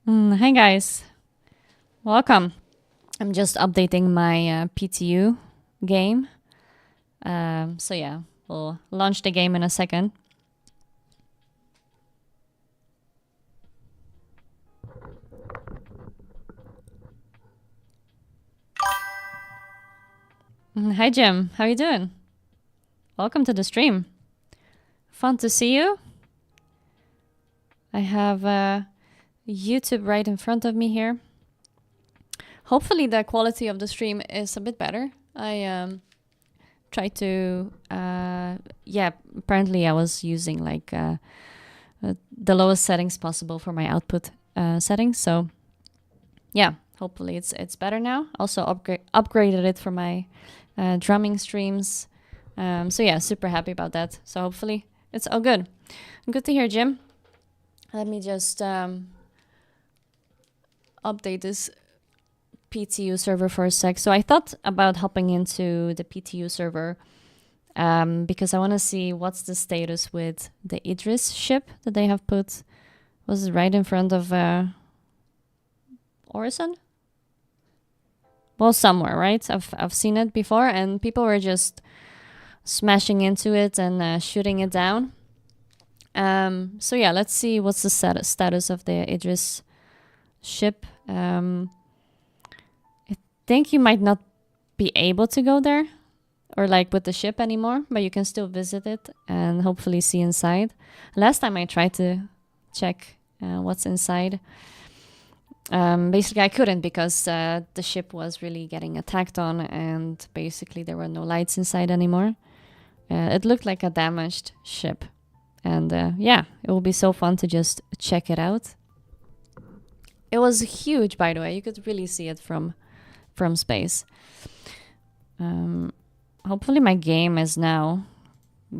Hi guys, welcome. I'm just updating my PTU game. So yeah, we'll launch the game in a second. Hi Jim, how you doing? Welcome to the stream. Fun to see you. I have YouTube right in front of me here. Hopefully the quality of the stream is a bit better. I try to apparently I was using like the lowest settings possible for my output settings. So yeah, hopefully it's better now. Also upgraded it for my drumming streams. So yeah, super happy about that. So hopefully it's all good. Good to hear, Jim. Let me just update this PTU server for a sec. So I thought about hopping into the PTU server because I want to see what's the status with the Idris ship that they have put. Was it right in front of Orison? Well, somewhere, right? I've seen it before, and people were just smashing into it and shooting it down. So yeah, let's see what's the status of the Idris ship. I think you might not be able to go there or like with the ship anymore, but you can still visit it and hopefully see inside. Last time I tried to check what's inside. Basically, I couldn't because the ship was really getting attacked on, and basically there were no lights inside anymore. It looked like a damaged ship, and yeah, it will be so fun to just check it out. It was huge, by the way. You could really see it from space. Hopefully, my game is now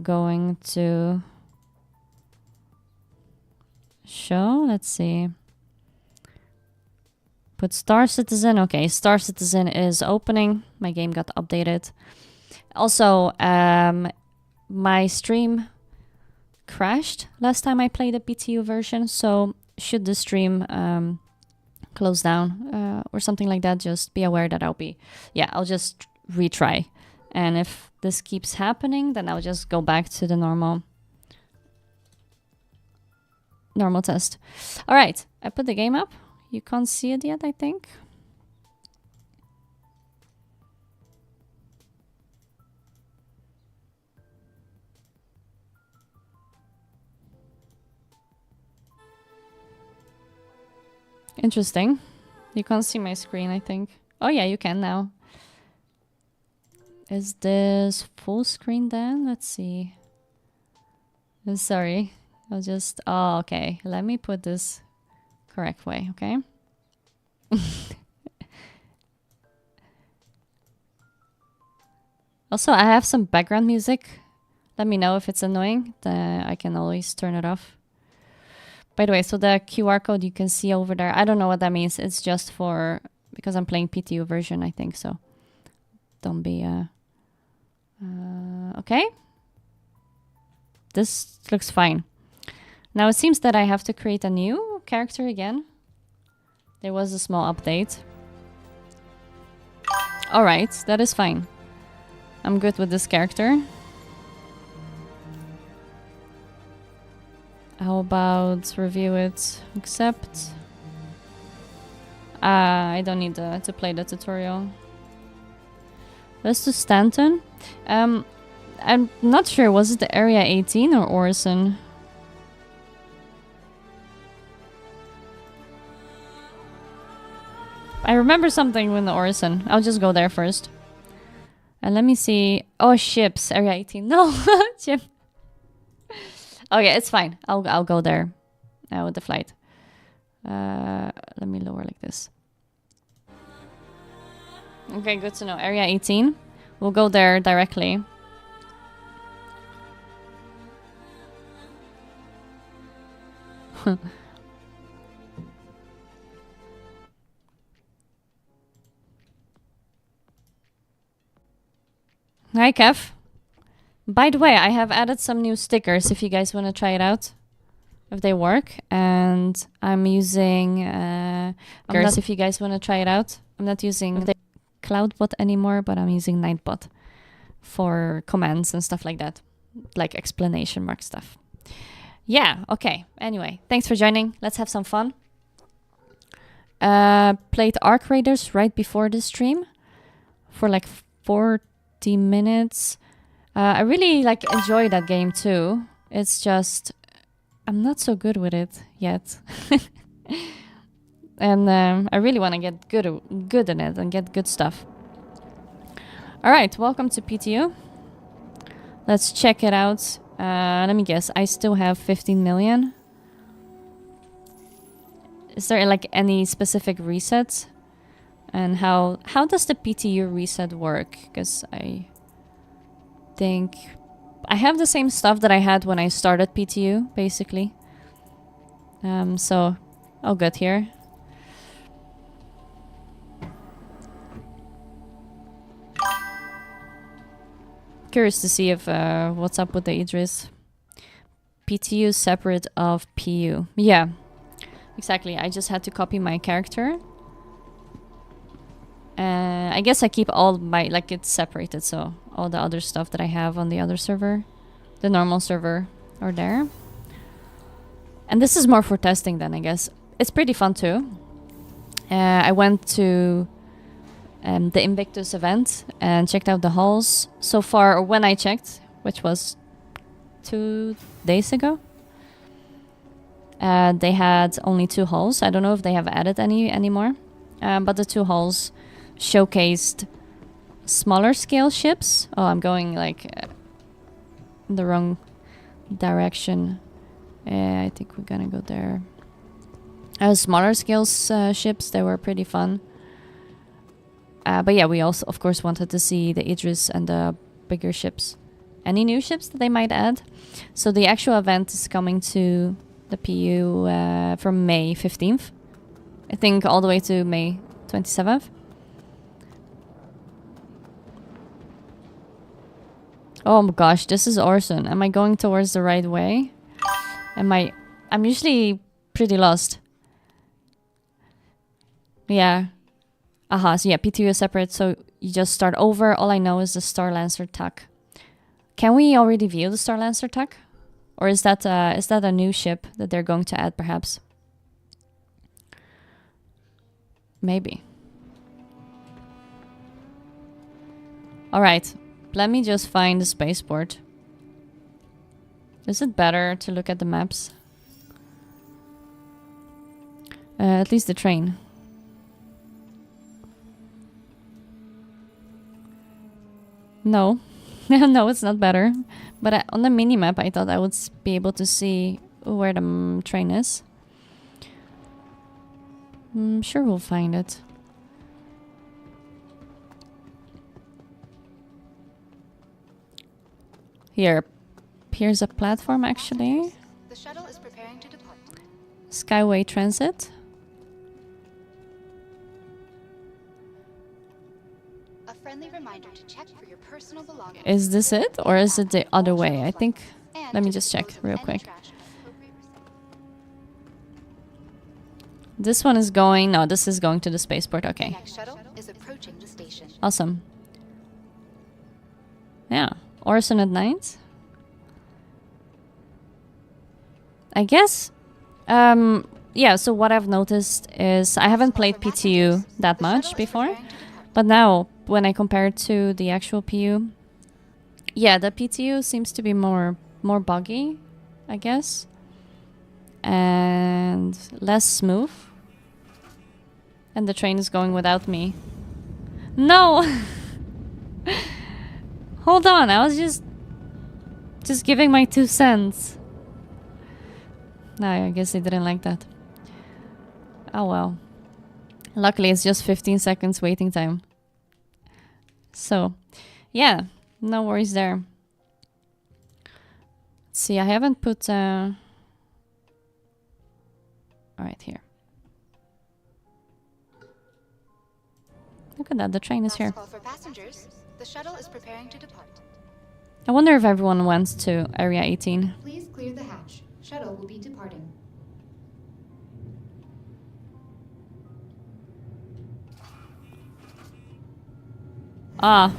going to show. Let's see. Put Star Citizen. Okay, Star Citizen is opening. My game got updated. Also, my stream crashed last time I played the PTU version. So should the stream close down or something like that, just be aware that I'll just retry. And if this keeps happening, then I'll just go back to the normal test. All right, I put the game up. You can't see it yet, I think. Interesting. You can't see my screen, I think. Oh yeah, you can now. Is this full screen then? Let's see. Sorry. I'll just... Oh, okay. Let me put this correct way, okay? Also, I have some background music. Let me know if it's annoying. I can always turn it off. By the way, so the QR code you can see over there, I don't know what that means. It's just for... Because I'm playing PTU version, I think, so... Don't be... okay. This looks fine. Now it seems that I have to create a new character again. There was a small update. Alright, that is fine. I'm good with this character. How about review it? Accept. I don't need to play the tutorial. Let's do Stanton. I'm not sure. Was it the Area 18 or Orison? I remember something with the Orison. I'll just go there first. And let me see. Oh, ships. Area 18. No, ship. Okay, it's fine. I'll go there with the flight. Let me lower like this. Okay, good to know. Area 18. We'll go there directly. Hi, Kev. By the way, I have added some new stickers if you guys want to try it out. if they work. And I'm using if you guys want to try it out. I'm not using the CloudBot anymore, but I'm using Nightbot for commands and stuff like that, like exclamation mark stuff. Yeah, okay. Anyway, thanks for joining. Let's have some fun. Played Arc Raiders right before the stream for like 40 minutes. I really like enjoy that game too. It's just I'm not so good with it yet. And I really want to get good in it and get good stuff. All right, welcome to PTU. Let's check it out. Let me guess. I still have 15 million. Is there like any specific resets? And how does the PTU reset work? Because I think I have the same stuff that I had when I started PTU, basically. So all good here. Curious to see if what's up with the Idris. PTU separate of PU. Yeah, exactly. I just had to copy my character. I guess I keep all my, like, it's separated, so all the other stuff that I have on the other server, the normal server, are there. And this is more for testing then, I guess. It's pretty fun too. I went to the Invictus event and checked out the halls. So far, or when I checked, which was 2 days ago, they had only 2 halls. I don't know if they have added any anymore, but the 2 halls showcased smaller scale ships. Oh, I'm going like in the wrong direction. I think we're gonna go there. Smaller scales ships, they were pretty fun. But yeah, we also, of course, wanted to see the Idris and the bigger ships. Any new ships that they might add? So the actual event is coming to the PU from May 15th. I think all the way to May 27th. Oh my gosh, this is Orson. Am I going towards the right way? I'm usually pretty lost. Yeah. Aha, so yeah, PTU is separate, so you just start over. All I know is the Star Lancer tuck. Can we already view the Star Lancer tuck? Or is that a new ship that they're going to add, perhaps? Maybe. Alright, let me just find the spaceport. Is it better to look at the maps? At least the train. No. No, it's not better. But on the minimap, I thought I would be able to see where the train is. I'm sure we'll find it. Here's a platform, actually. The shuttle is preparing to depart. Skyway Transit. A friendly reminder to check for your personal belongings. Is this it, or is it the other way? I think. Let me just check real quick. This one is going. No, this is going to the spaceport. Okay. The next shuttle is approaching the station. Awesome. Yeah, Orson at night. I guess. Yeah. So what I've noticed is I haven't played PTU that much before, but now when I compare it to the actual PU, yeah, the PTU seems to be more buggy, I guess, and less smooth. And the train is going without me. No! Hold on, I was just giving my 2 cents. No, I guess they didn't like that. Oh well. Luckily, it's just 15 seconds waiting time. So, yeah, no worries there. Let's see, I haven't put... Alright, here. Look at that, the train is here. For passengers, the shuttle is preparing to depart. I wonder if everyone went to Area 18. Please clear the hatch. Shuttle will be departing. Ah.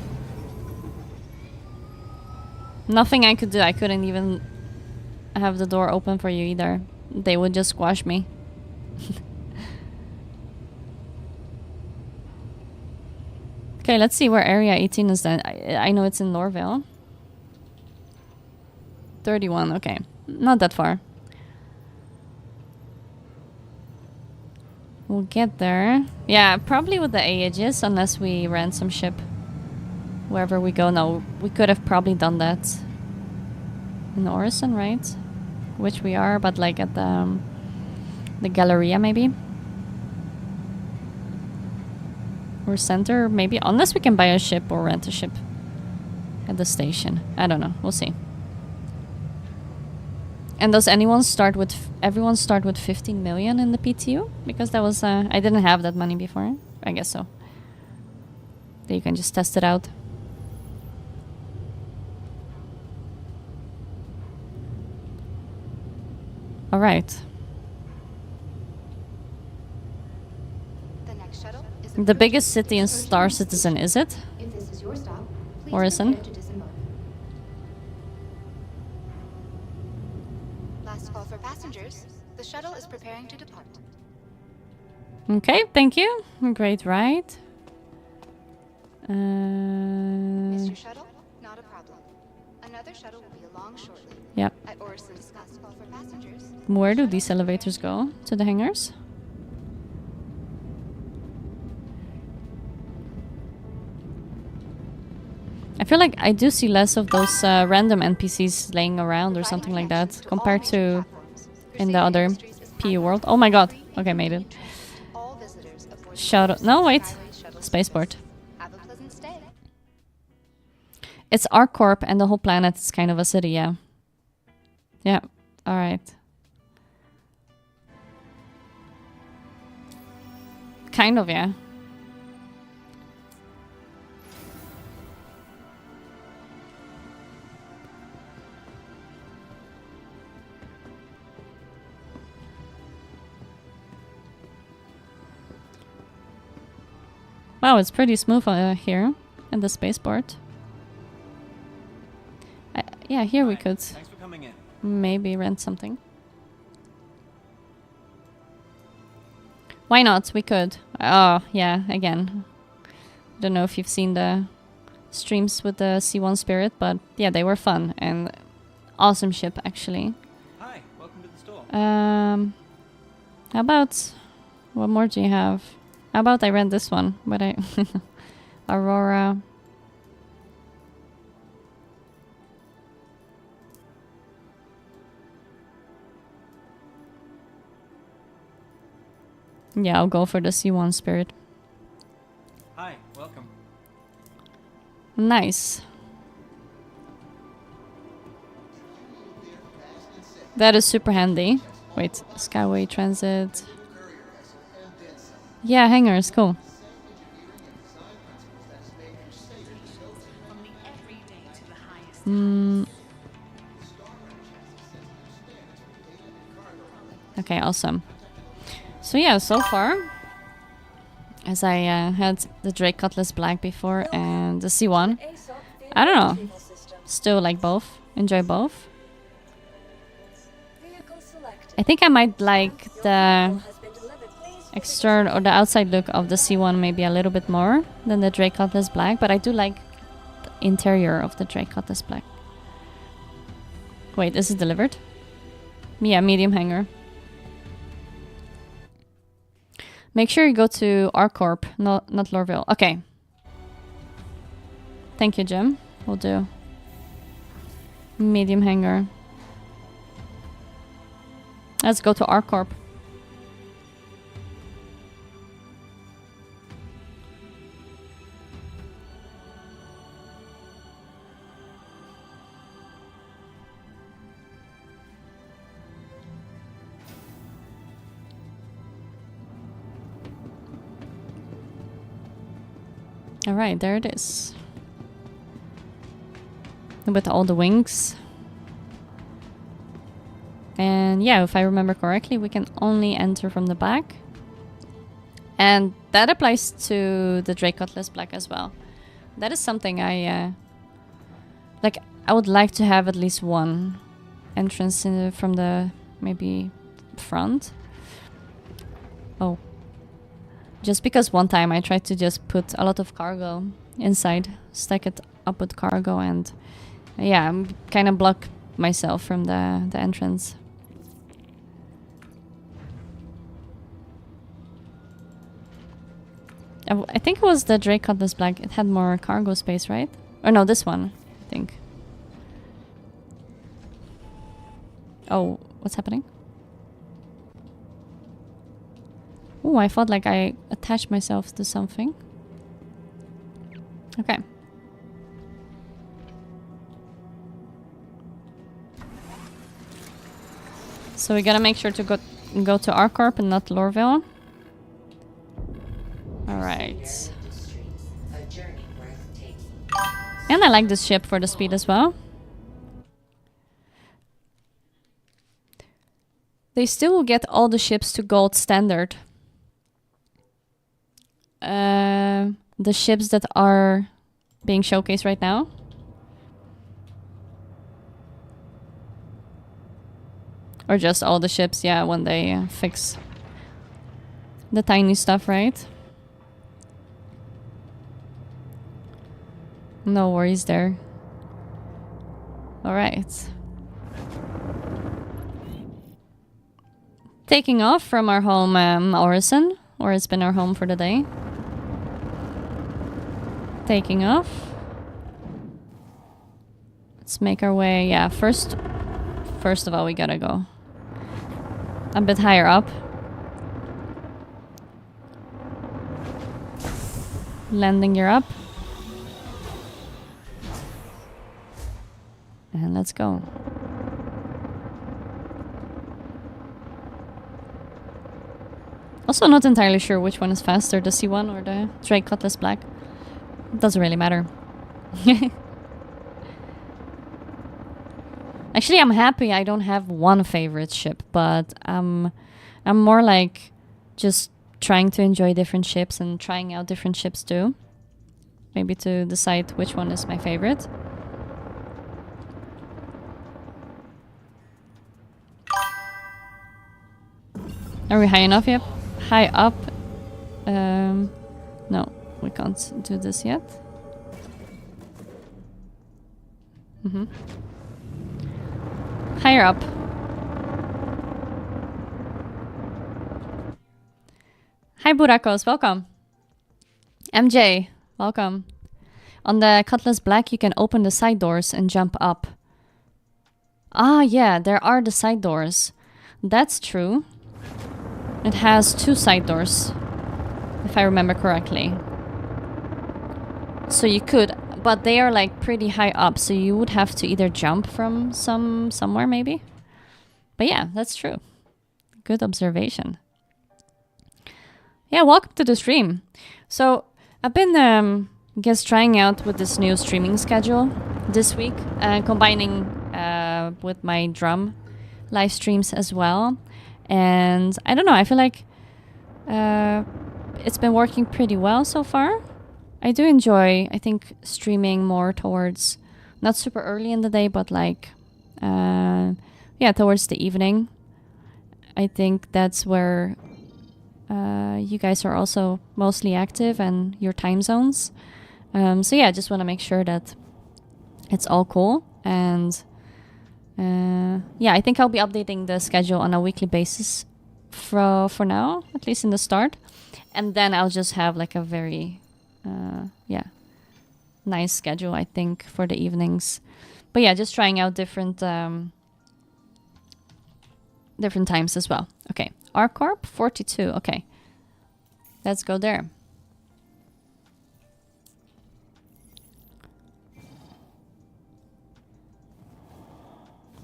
Nothing I could do. I couldn't even have the door open for you either. They would just squash me. Okay, let's see where Area 18 is then. I know it's in Norville. 31, okay. Not that far. We'll get there. Yeah, probably with the Aegis, unless we rent some ship. Wherever we go. No, we could have probably done that in Orison, right? Which we are, but like at the Galleria maybe. Or center, maybe. Unless we can buy a ship or rent a ship at the station. I don't know. We'll see. And does everyone start with 15 million in the PTU? Because that was I didn't have that money before. I guess so. Then you can just test it out. All right. The next shuttle is The biggest city in Star Citizen, is it? If this is your stop, please Orison? prepare to disembark. Last call for passengers. The shuttle is preparing to depart. Okay, thank you. Great ride. Mr. Shuttle, not a problem. Another shuttle will be along shortly. Yep. At Orison's last call for passengers. Where do these elevators go? To the hangars? I feel like I do see less of those random NPCs laying around or something like that compared to in the other PU world. Oh my god. Okay, made it. All visitors aboard Shout out. No, wait. shuttle Spaceport. have a pleasant stay. It's ArcCorp and the whole planet is kind of a city, yeah. Yeah, alright. Kind of, yeah. Wow, it's pretty smooth here in the spaceport. Yeah, here we could Thanks for coming in. maybe rent something. Why not? We could. Oh, yeah, again. Don't know if you've seen the streams with the C1 Spirit, but yeah, they were fun and awesome ship, actually. Hi, welcome to the store. How about... What more do you have? How about I rent this one? But I... Aurora... Yeah, I'll go for the C1 Spirit. Hi, welcome. Nice. That is super handy. Wait, Skyway Transit. Yeah, hangars, cool. Okay, awesome. So yeah, so far, as I had the Drake Cutlass Black before and the C1, I don't know, still like both, enjoy both. I think I might like the external or the outside look of the C1 maybe a little bit more than the Drake Cutlass Black, but I do like the interior of the Drake Cutlass Black. Wait, is it delivered? Yeah, medium hangar. Make sure you go to ArcCorp, not Lorville. Okay. Thank you, Jim. We'll do. Medium hangar. Let's go to ArcCorp. All right, there it is. With all the wings. And yeah, if I remember correctly, we can only enter from the back. And that applies to the Drake Cutlass Black as well. That is something I would like to have at least one entrance from the maybe front. Oh. Just because one time I tried to just put a lot of cargo inside, stack it up with cargo, and yeah, I'm kind of block myself from the entrance. I think it was the Drake Cutlass Black. It had more cargo space, right? Or no, this one, I think. Oh, what's happening? Oh, I felt like I attached myself to something. Okay. So we gotta make sure to go to Arcorp and not Lorville. Alright. And I like this ship for the speed as well. They still will get all the ships to gold standard. The ships that are being showcased right now. Or just all the ships, yeah, when they fix the tiny stuff, right? No worries there. Alright. Taking off from our home, Orison, or it's been our home for the day. Taking off. Let's make our way, yeah, first of all we gotta go a bit higher up. Landing gear up. And let's go. Also not entirely sure which one is faster, the C1 or the Drake Cutlass Black. It doesn't really matter. Actually, I'm happy I don't have one favorite ship, but I'm more like just trying to enjoy different ships and trying out different ships too. Maybe to decide which one is my favorite. Are we high enough yet? High up? No, we can't do this yet. Higher up. Hi Burakos, welcome. MJ, welcome. On the Cutlass Black you can open the side doors and jump up. Ah yeah, there are the side doors. That's true. It has 2 side doors, if I remember correctly. So you could, but they are like pretty high up, so you would have to either jump from somewhere maybe. But yeah, that's true. Good observation. Yeah, welcome to the stream. So I've been guess trying out with this new streaming schedule this week, combining with my drum live streams as well. And I don't know, I feel like it's been working pretty well so far. I do enjoy, I think, streaming more towards, not super early in the day, but like, yeah, towards the evening. I think that's where you guys are also mostly active and your time zones. So yeah, I just want to make sure that it's all cool. And yeah, I think I'll be updating the schedule on a weekly basis for now, at least in the start. And then I'll just have like a very, yeah, nice schedule, I think, for the evenings. But yeah, just trying out different times as well. Okay, Arcorp 42. Okay, let's go there.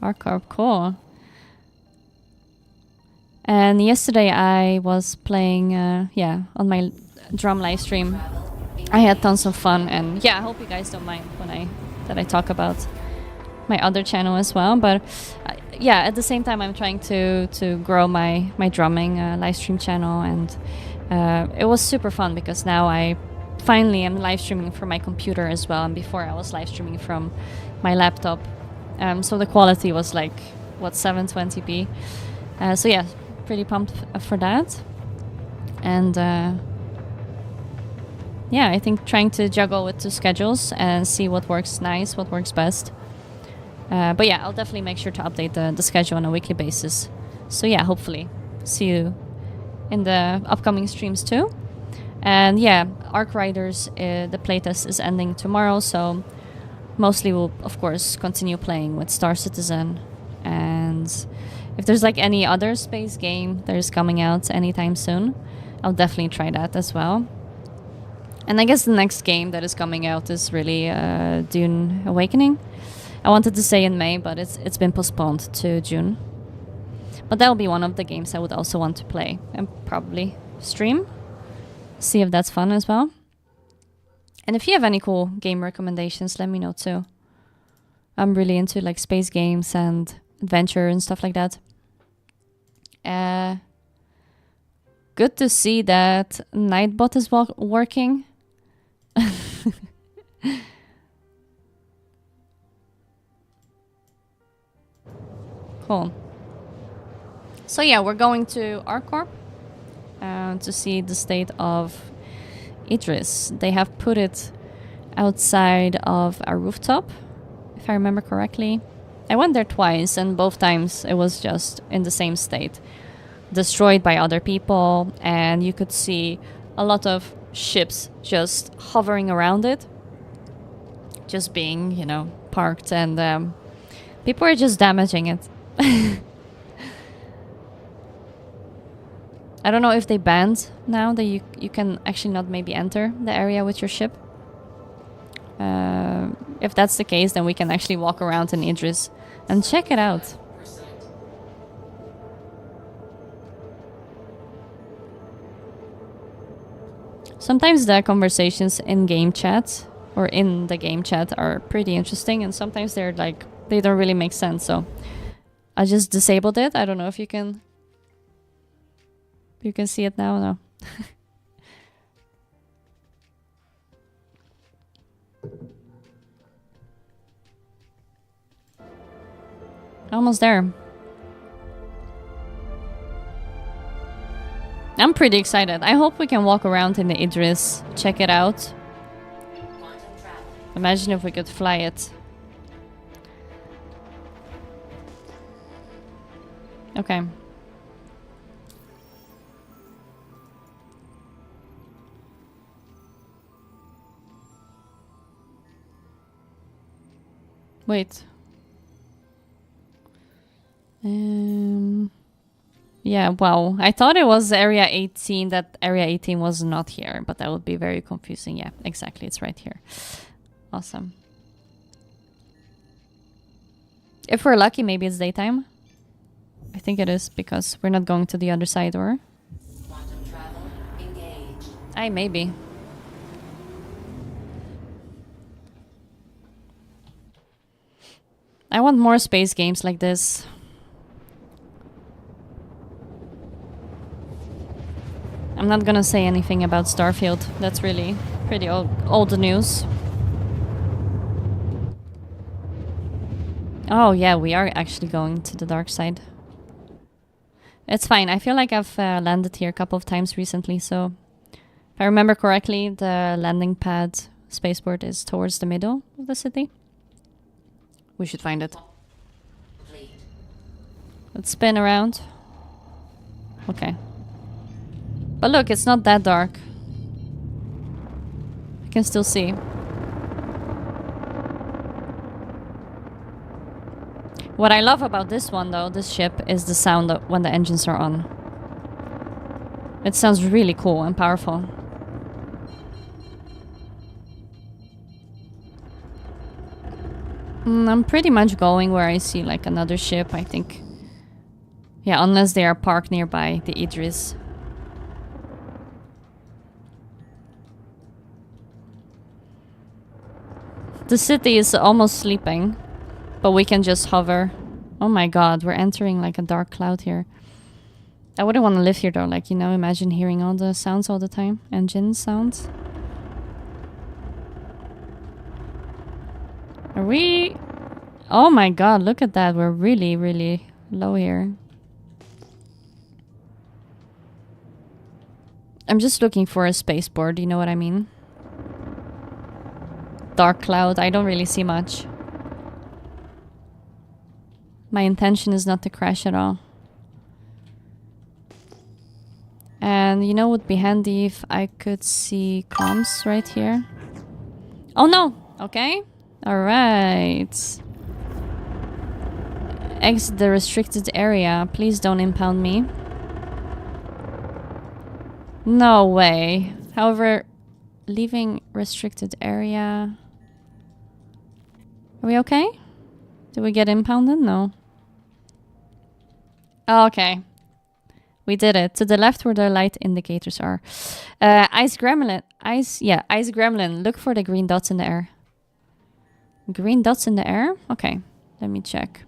Arcorp, cool. And yesterday I was playing, yeah, on my drum live stream. I had tons of fun, and yeah, I hope you guys don't mind when I talk about my other channel as well. But yeah, at the same time, I'm trying to grow my drumming live stream channel, and it was super fun because now I finally am live streaming from my computer as well, and before I was live streaming from my laptop. So the quality was like, what, 720p. So yeah, pretty pumped for that. And yeah, I think trying to juggle with 2 schedules and see what works nice, what works best. But yeah, I'll definitely make sure to update the schedule on a weekly basis. So yeah, hopefully see you in the upcoming streams too. And yeah, Arc Riders, the playtest is ending tomorrow, so mostly we'll, of course, continue playing with Star Citizen. And if there's like any other space game that is coming out anytime soon, I'll definitely try that as well. And I guess the next game that is coming out is really Dune Awakening. I wanted to say in May, but it's been postponed to June. But that'll be one of the games I would also want to play and probably stream. See if that's fun as well. And if you have any cool game recommendations, let me know too. I'm really into like space games and adventure and stuff like that. Good to see that Nightbot is working. Cool. So yeah, we're going to ArcCorp to see the state of Idris. They have put it outside of a rooftop, if I remember correctly. I went there twice, and both times it was just in the same state, destroyed by other people, and you could see a lot of ships just hovering around it, just being, you know, parked, and people are just damaging it. I don't know if they banned now that you can actually not maybe enter the area with your ship. If that's the case, then we can actually walk around in Idris and check it out. Sometimes the conversations in game chat or in the game chat are pretty interesting, and sometimes they're like, they don't really make sense. So I just disabled it. I don't know if you can see it now. No. Almost there. I'm pretty excited. I hope we can walk around in the Idris, check it out. Imagine if we could fly it. Okay. Wait. Yeah, wow. I thought it was Area 18, that Area 18 was not here, but that would be very confusing. Yeah, exactly. It's right here. Awesome. If we're lucky, maybe it's daytime. I think it is, because we're not going to the other side, or? Quantum travel engaged. Aye, maybe. I want more space games like this. I'm not gonna say anything about Starfield. That's really pretty old news. Oh yeah, we are actually going to the dark side. It's fine. I feel like I've landed here a couple of times recently, so if I remember correctly, the landing pad spaceport is towards the middle of the city. We should find it. Let's spin around. Okay. But look, it's not that dark. I can still see. What I love about this one, though, this ship, is the sound when the engines are on. It sounds really cool and powerful. I'm pretty much going where I see like another ship, I think. Yeah, unless they are parked nearby the Idris. The city is almost sleeping, but we can just hover Oh my god, we're entering like a dark cloud here. I wouldn't want to live here though, like, you know, imagine hearing all the sounds all the time. Engine sounds. Are we... Oh my god, look at that. We're really, really low here. I'm just looking for a spaceport, you know what I mean? Dark cloud, I don't really see much. My intention is not to crash at all. And you know what would be handy if I could see comms right here? Oh no! Okay. Alright. Exit the restricted area. Please don't impound me. No way. However, leaving restricted area. Are we okay? Did we get impounded? No. Oh, okay. We did it. To the left where the light indicators are. Ice gremlin. Ice gremlin. Look for the green dots in the air. Green dots in the air? Okay. Let me check.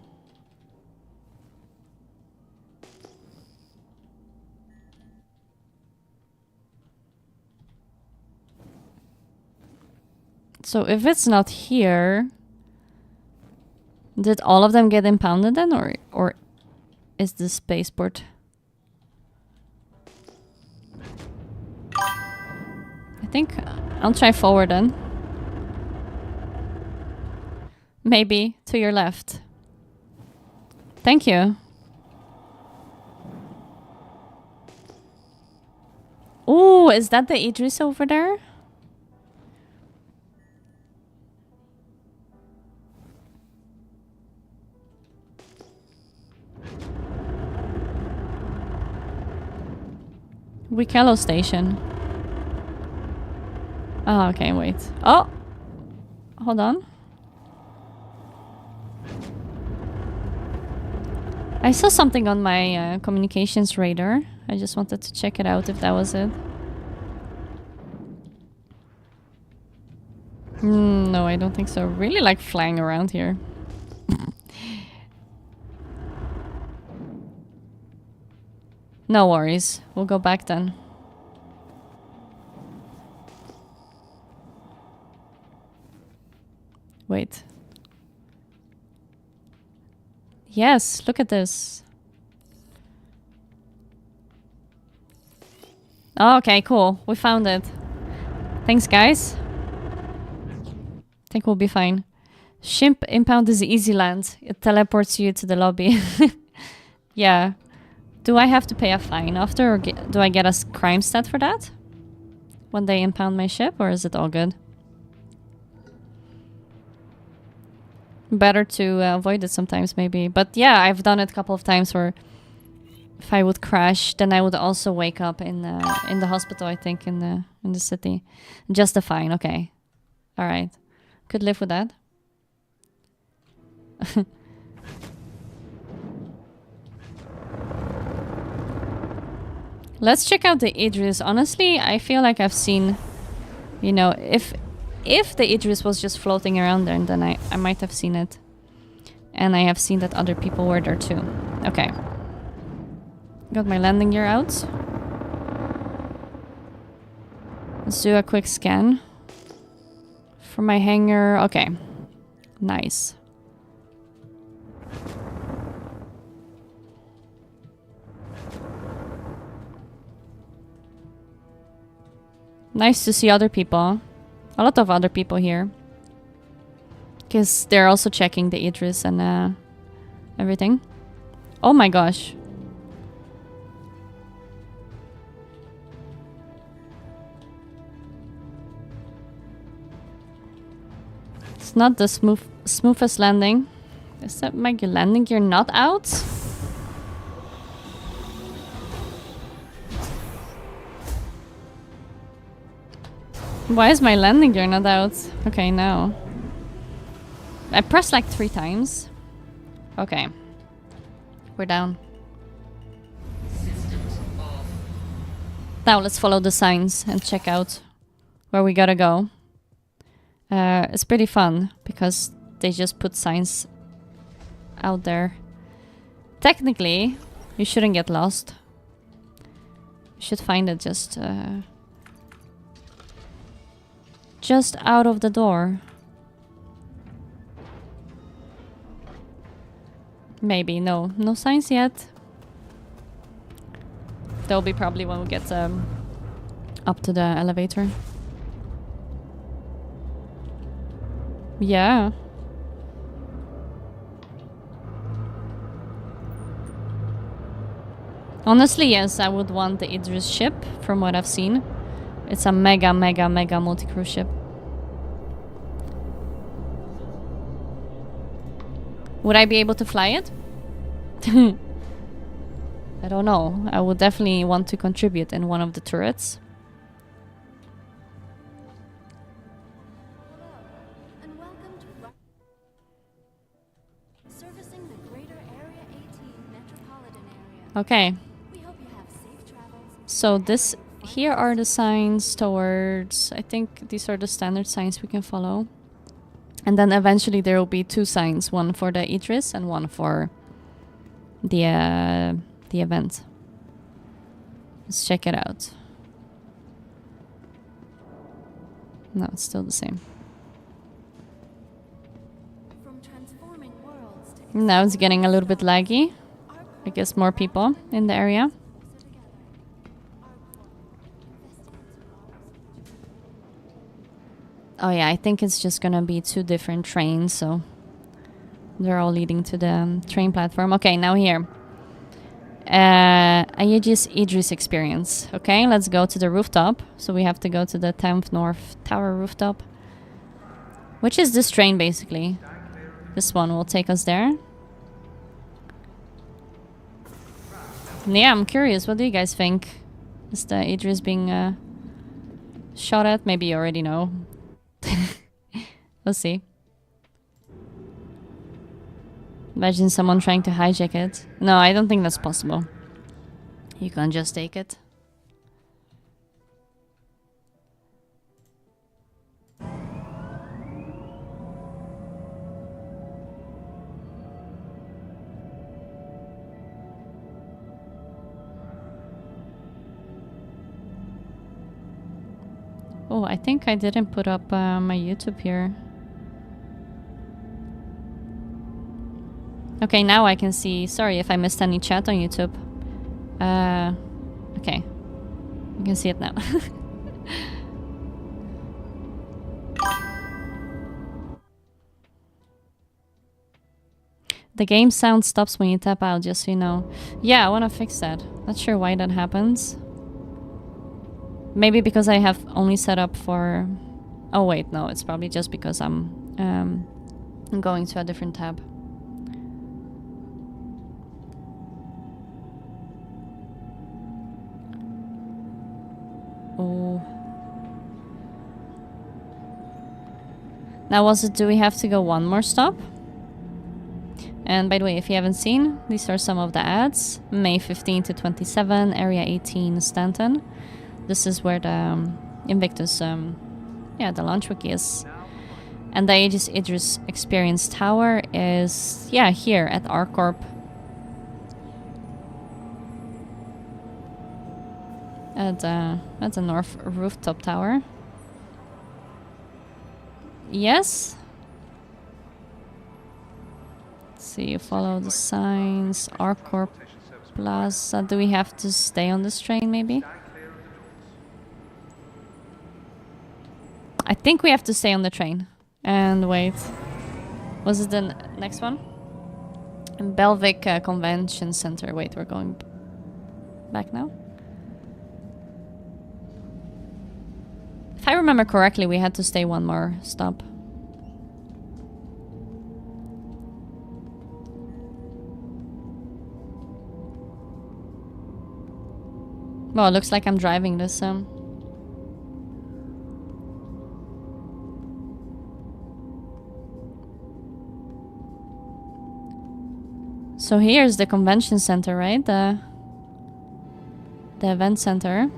So if it's not here, did all of them get impounded then, or is the spaceport? I think I'll try forward then. Maybe to your left. Thank you. Oh, is that the Idris over there? Wikello station. Oh, okay, wait. Oh! Hold on. I saw something on my communications radar. I just wanted to check it out if that was it. No, I don't think so. Really like flying around here. No worries. We'll go back then. Wait. Yes, look at this. Oh, okay, cool. We found it. Thanks, guys. Think we'll be fine. Shimp impound is easy land. It teleports you to the lobby. Yeah. Do I have to pay a fine after, or do I get a crime stat for that? When they impound my ship, or is it all good? Better to avoid it sometimes, maybe. But yeah, I've done it a couple of times where if I would crash, then I would also wake up in the hospital, I think, in the city. Just a fine, okay. All right. Could live with that. Let's check out the Idris. Honestly, I feel like I've seen, you know, if the Idris was just floating around there, then I might have seen it. And I have seen that other people were there too. Okay. Got my landing gear out. Let's do a quick scan. For my hangar. Okay. Nice. Nice to see other people. A lot of other people here. Because they're also checking the Idris and everything. Oh my gosh. It's not the smoothest landing. Is that my landing gear not out? Why is my landing gear not out? Okay, now. I pressed like 3 times. Okay. We're down. Now let's follow the signs and check out where we gotta go. It's pretty fun because they just put signs out there Technically, you shouldn't get lost. You should find it just out of the door. Maybe. No signs yet. There'll be probably when we get up to the elevator. Yeah. Honestly, yes, I would want the Idris ship from what I've seen. It's a mega multi-crew ship. Would I be able to fly it? I don't know. I would definitely want to contribute in one of the turrets. And welcome to servicing the greater Area 18 metropolitan area. Okay. We hope you have safe travels. So this here are the signs towards, I think these are the standard signs we can follow. And then eventually there will be 2 signs, one for the Idris and one for the event. Let's check it out. No, it's still the same. From transforming worlds to Now it's getting a little bit laggy. I guess more people in the area. Oh yeah, I think it's just gonna be 2 different trains, so they're all leading to the train platform. Okay, now here. Aegis Idris experience. Okay, let's go to the rooftop. So we have to go to the 10th North Tower rooftop. Which is this train, basically. This one will take us there. Yeah, I'm curious. What do you guys think? Is the Idris being shot at? Maybe you already know. We'll see. Imagine someone trying to hijack it. No, I don't think that's possible. You can't just take it. Oh, I think I didn't put up my YouTube here. Okay, now I can see. Sorry if I missed any chat on YouTube. Okay. You can see it now. The game sound stops when you tap out, just so you know. Yeah, I want to fix that. Not sure why that happens. Maybe because I have only set up for... Oh wait, no, it's probably just because I'm going to a different tab. Oh. Now do we have to go one more stop? And by the way, if you haven't seen, these are some of the ads. May 15 to 27, Area 18, Stanton. This is where the Invictus, the launch wiki is. And the Aegis Idris Experience Tower is, here at ArcCorp. At the North Rooftop Tower. Yes? Let's see, follow the signs. ArcCorp Plaza. Do we have to stay on this train, maybe? I think we have to stay on the train. And wait. Was it the next one? Belvic Convention Center. Wait, we're going back now? If I remember correctly, we had to stay one more stop. Well, it looks like I'm driving this, So here's the convention center, right? The event center.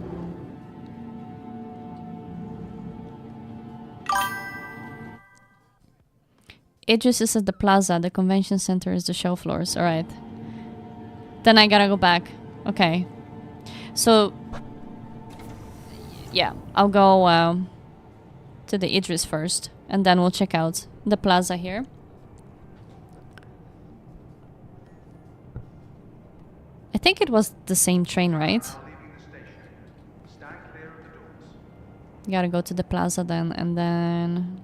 Idris is at the plaza, the convention center is the show floors, alright. Then I gotta go back. Okay. So, yeah, I'll go to the Idris first, and then we'll check out the plaza here. I think it was the same train, right? Gotta go to the plaza then, and then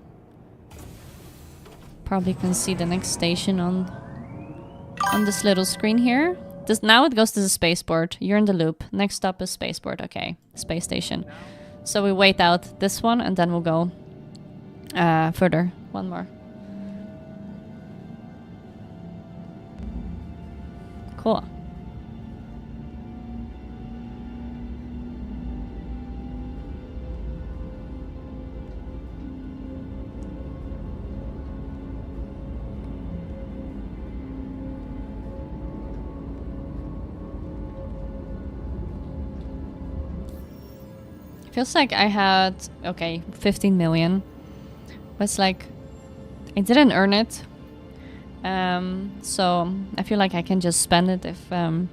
probably can see the next station on this little screen here. Now it goes to the spaceport. You're in the loop. Next stop is spaceport. Okay, space station. So we wait out this one, and then we'll go further. One more. Cool. Feels like I had, okay, 15 million. But it's like, I didn't earn it. So I feel like I can just spend it if I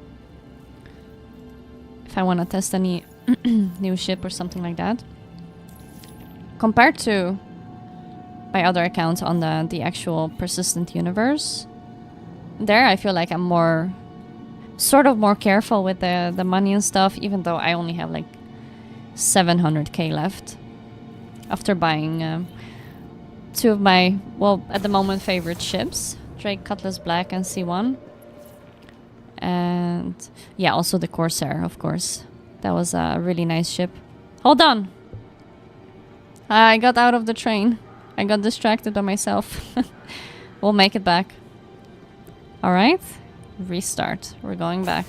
want to test any new ship or something like that. Compared to my other accounts on the actual persistent universe, there I feel like I'm more, sort of more careful with the money and stuff, even though I only have like 700k left after buying two of my, well, at the moment, favorite ships, Drake Cutlass Black and C1. And yeah, also the Corsair, of course. That was a really nice ship. Hold on! I got out of the train. I got distracted by myself. We'll make it back. Alright. Restart. We're going back.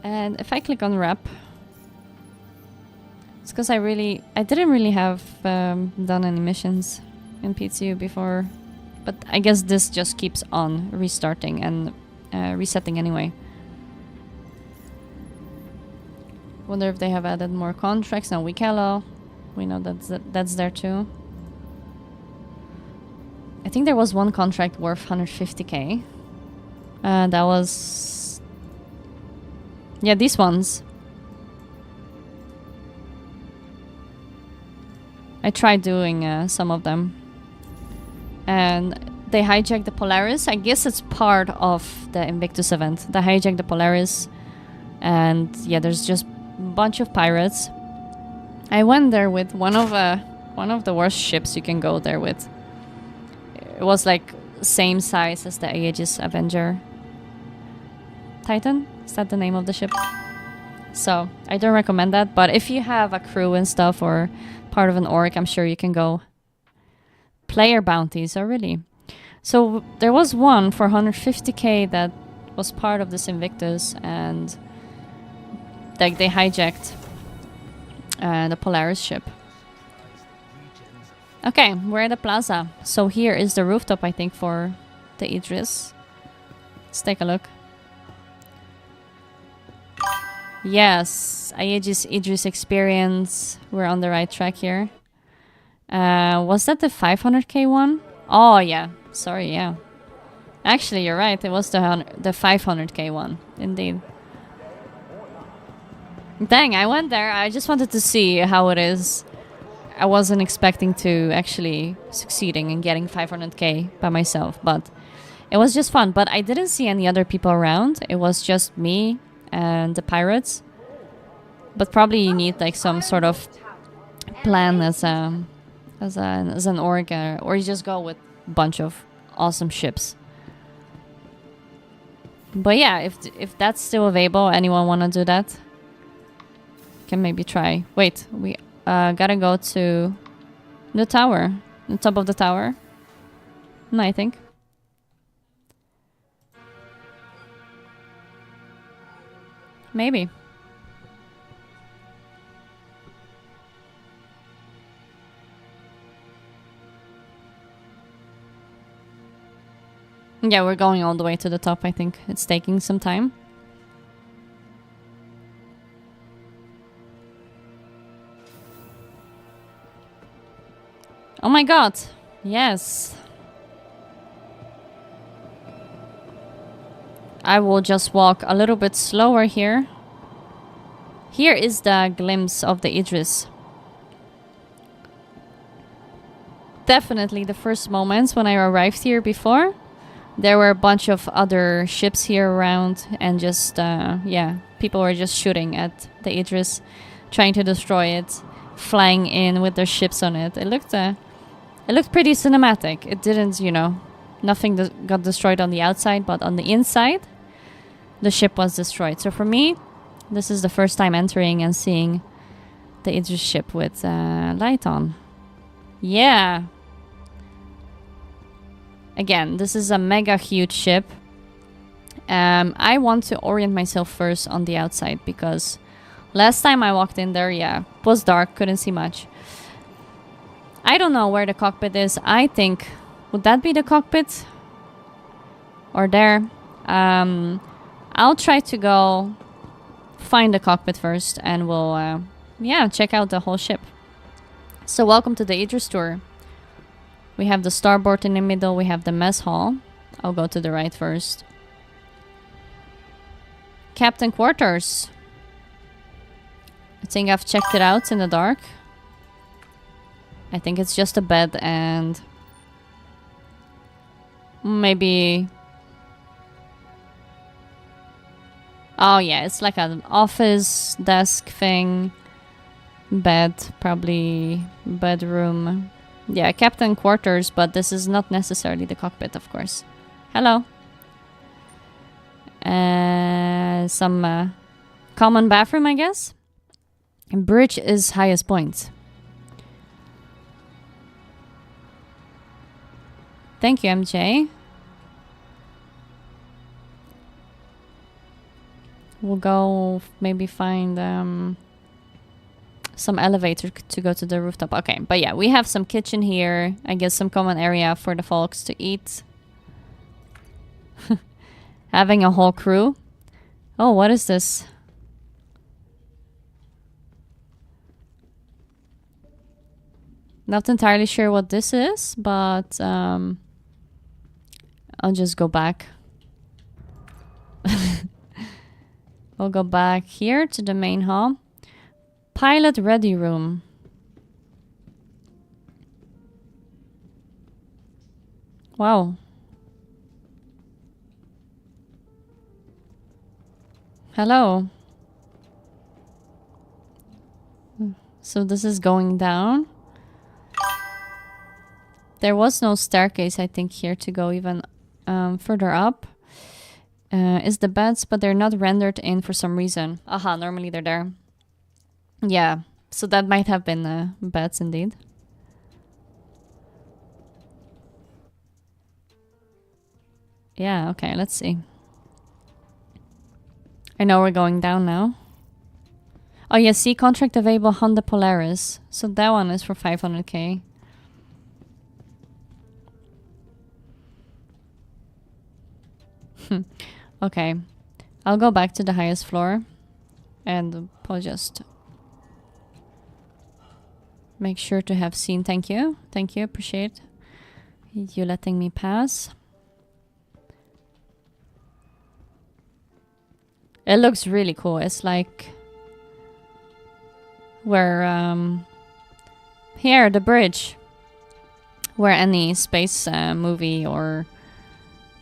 And if I click on wrap, it's because I didn't really have done any missions in PTU before, but I guess this just keeps on restarting and resetting anyway. Wonder if they have added more contracts. Now Wikelo, we know that's there too. I think there was one contract worth 150k. That was... yeah, these ones. I tried doing some of them. And they hijacked the Polaris. I guess it's part of the Invictus event. They hijacked the Polaris. And yeah, there's just a bunch of pirates. I went there with one of the worst ships you can go there with. It was like same size as the Aegis Avenger. Titan? Is that the name of the ship? So, I don't recommend that, but if you have a crew and stuff or part of an org, I'm sure you can go. Player bounties, oh really? So, there was one for 150k that was part of this Invictus, and like they hijacked the Polaris ship. Okay, we're at the plaza. So here is the rooftop, I think, for the Idris. Let's take a look. Yes, Aegis Idris experience. We're on the right track here. Was that the 500k one? Oh yeah, sorry, yeah. Actually, you're right. It was the 500k one, indeed. Dang, I went there. I just wanted to see how it is. I wasn't expecting to actually succeeding in getting 500k by myself, but it was just fun. But I didn't see any other people around. It was just me and the pirates. But probably you need like some sort of plan as an org, or you just go with a bunch of awesome ships. But yeah, if that's still available, anyone want to do that? Can maybe try. Wait, we gotta go to the tower, the top of the tower. No, I think. Maybe. Yeah, we're going all the way to the top, I think. It's taking some time. Oh my god. Yes. I will just walk a little bit slower here. Here is the glimpse of the Idris. Definitely the first moments when I arrived here before, there were a bunch of other ships here around and just, yeah, people were just shooting at the Idris, trying to destroy it, flying in with their ships on it. It looked pretty cinematic. It didn't, you know, nothing got destroyed on the outside, but on the inside, the ship was destroyed. So for me, this is the first time entering and seeing the Idris ship with light on. Yeah. Again, this is a mega huge ship. I want to orient myself first on the outside because last time I walked in there, yeah, it was dark, couldn't see much. I don't know where the cockpit is. I think, would that be the cockpit? Or there? I'll try to go find the cockpit first and we'll, yeah, check out the whole ship. So welcome to the Idris tour. We have the starboard in the middle. We have the mess hall. I'll go to the right first. Captain quarters. I think I've checked it out in the dark. I think it's just a bed and maybe... Oh yeah, it's like an office desk thing. Bed, probably bedroom. Yeah, captain quarters, but this is not necessarily the cockpit, of course. Hello. Some common bathroom, I guess. And bridge is highest point. Thank you, MJ. We'll go maybe find some elevator to go to the rooftop. Okay, but yeah, we have some kitchen here. I guess some common area for the folks to eat. Having a whole crew. Oh, what is this? Not entirely sure what this is, but I'll just go back. We'll go back here to the main hall. Pilot ready room. Wow. Hello. So this is going down. There was no staircase, I think, here to go even further up. Is the beds, but they're not rendered in for some reason. Aha, normally they're there. Yeah, so that might have been beds indeed. Yeah, okay, let's see. I know we're going down now. Oh yeah, see, contract available Honda Polaris. So that one is for 500k. Okay, I'll go back to the highest floor and I'll just make sure to have seen. Thank you, appreciate you letting me pass. It looks really cool. It's like where here, the bridge, where any space movie or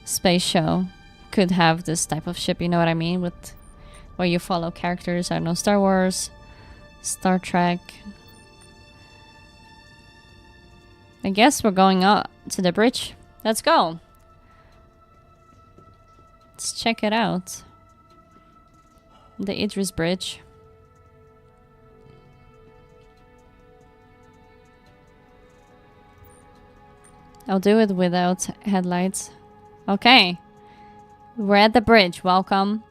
space show could have this type of ship, you know what I mean? With where you follow characters, I don't know, Star Wars, Star Trek. I guess we're going up to the bridge. Let's go. Let's check it out. The Idris Bridge. I'll do it without headlights. Okay. We're at the bridge. Welcome.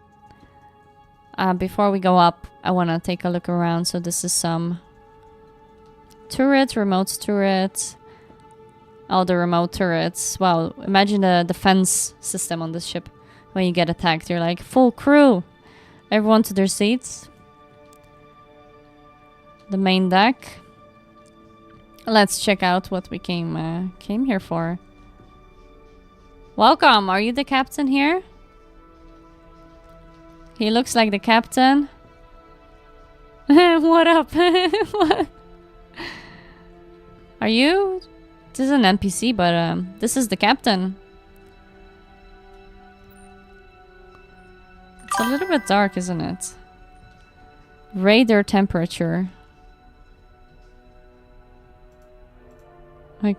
Before we go up, I want to take a look around. So this is some turret, remote turret. Oh, the remote turrets. Wow, imagine the defense system on this ship. When you get attacked, you're like, full crew. Everyone to their seats. The main deck. Let's check out what we came here for. Welcome. Are you the captain here? He looks like the captain. What up? What? Are you? This is an NPC, but this is the captain. It's a little bit dark, isn't it? Radar temperature. Like,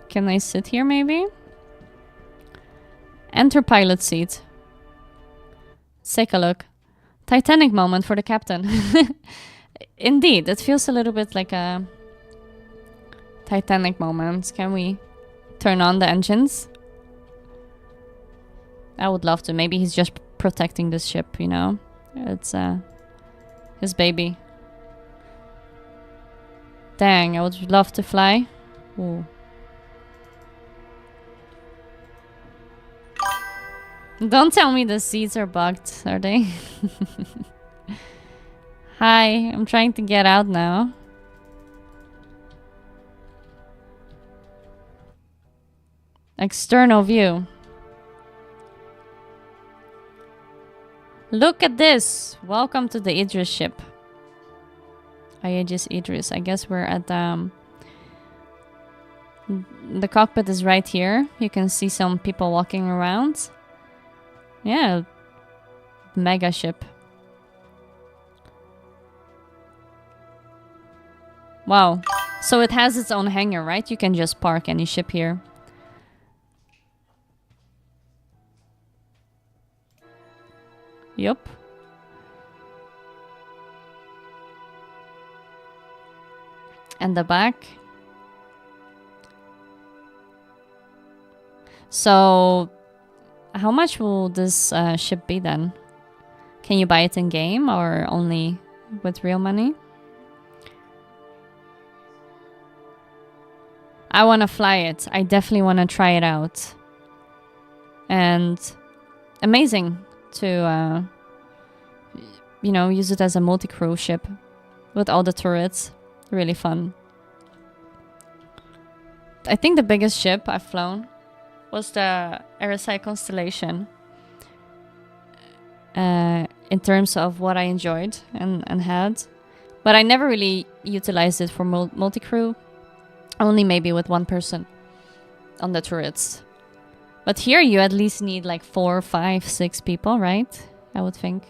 can I sit here maybe? Enter pilot seat. Let's take a look. Titanic moment for the captain. Indeed, it feels a little bit like a Titanic moment. Can we turn on the engines? I would love to. Maybe he's just protecting this ship, you know? It's his baby. Dang, I would love to fly. Ooh. Don't tell me the seats are bugged, are they? Hi, I'm trying to get out now. External view. Look at this! Welcome to the Idris ship. Aegis Idris. I guess we're at the cockpit is right here. You can see some people walking around. Yeah, mega ship. Wow. So it has its own hangar, right? You can just park any ship here. Yup. And the back. So, how much will this ship be then? Can you buy it in game or only with real money? I want to fly it. I definitely want to try it out. And amazing to, you know, use it as a multi-crew ship with all the turrets. Really fun. I think the biggest ship I've flown was the RSI Constellation. In terms of what I enjoyed and had. But I never really utilized it for multi-crew. Only maybe with one person on the turrets. But here you at least need like 4, 5, 6 people, right? I would think.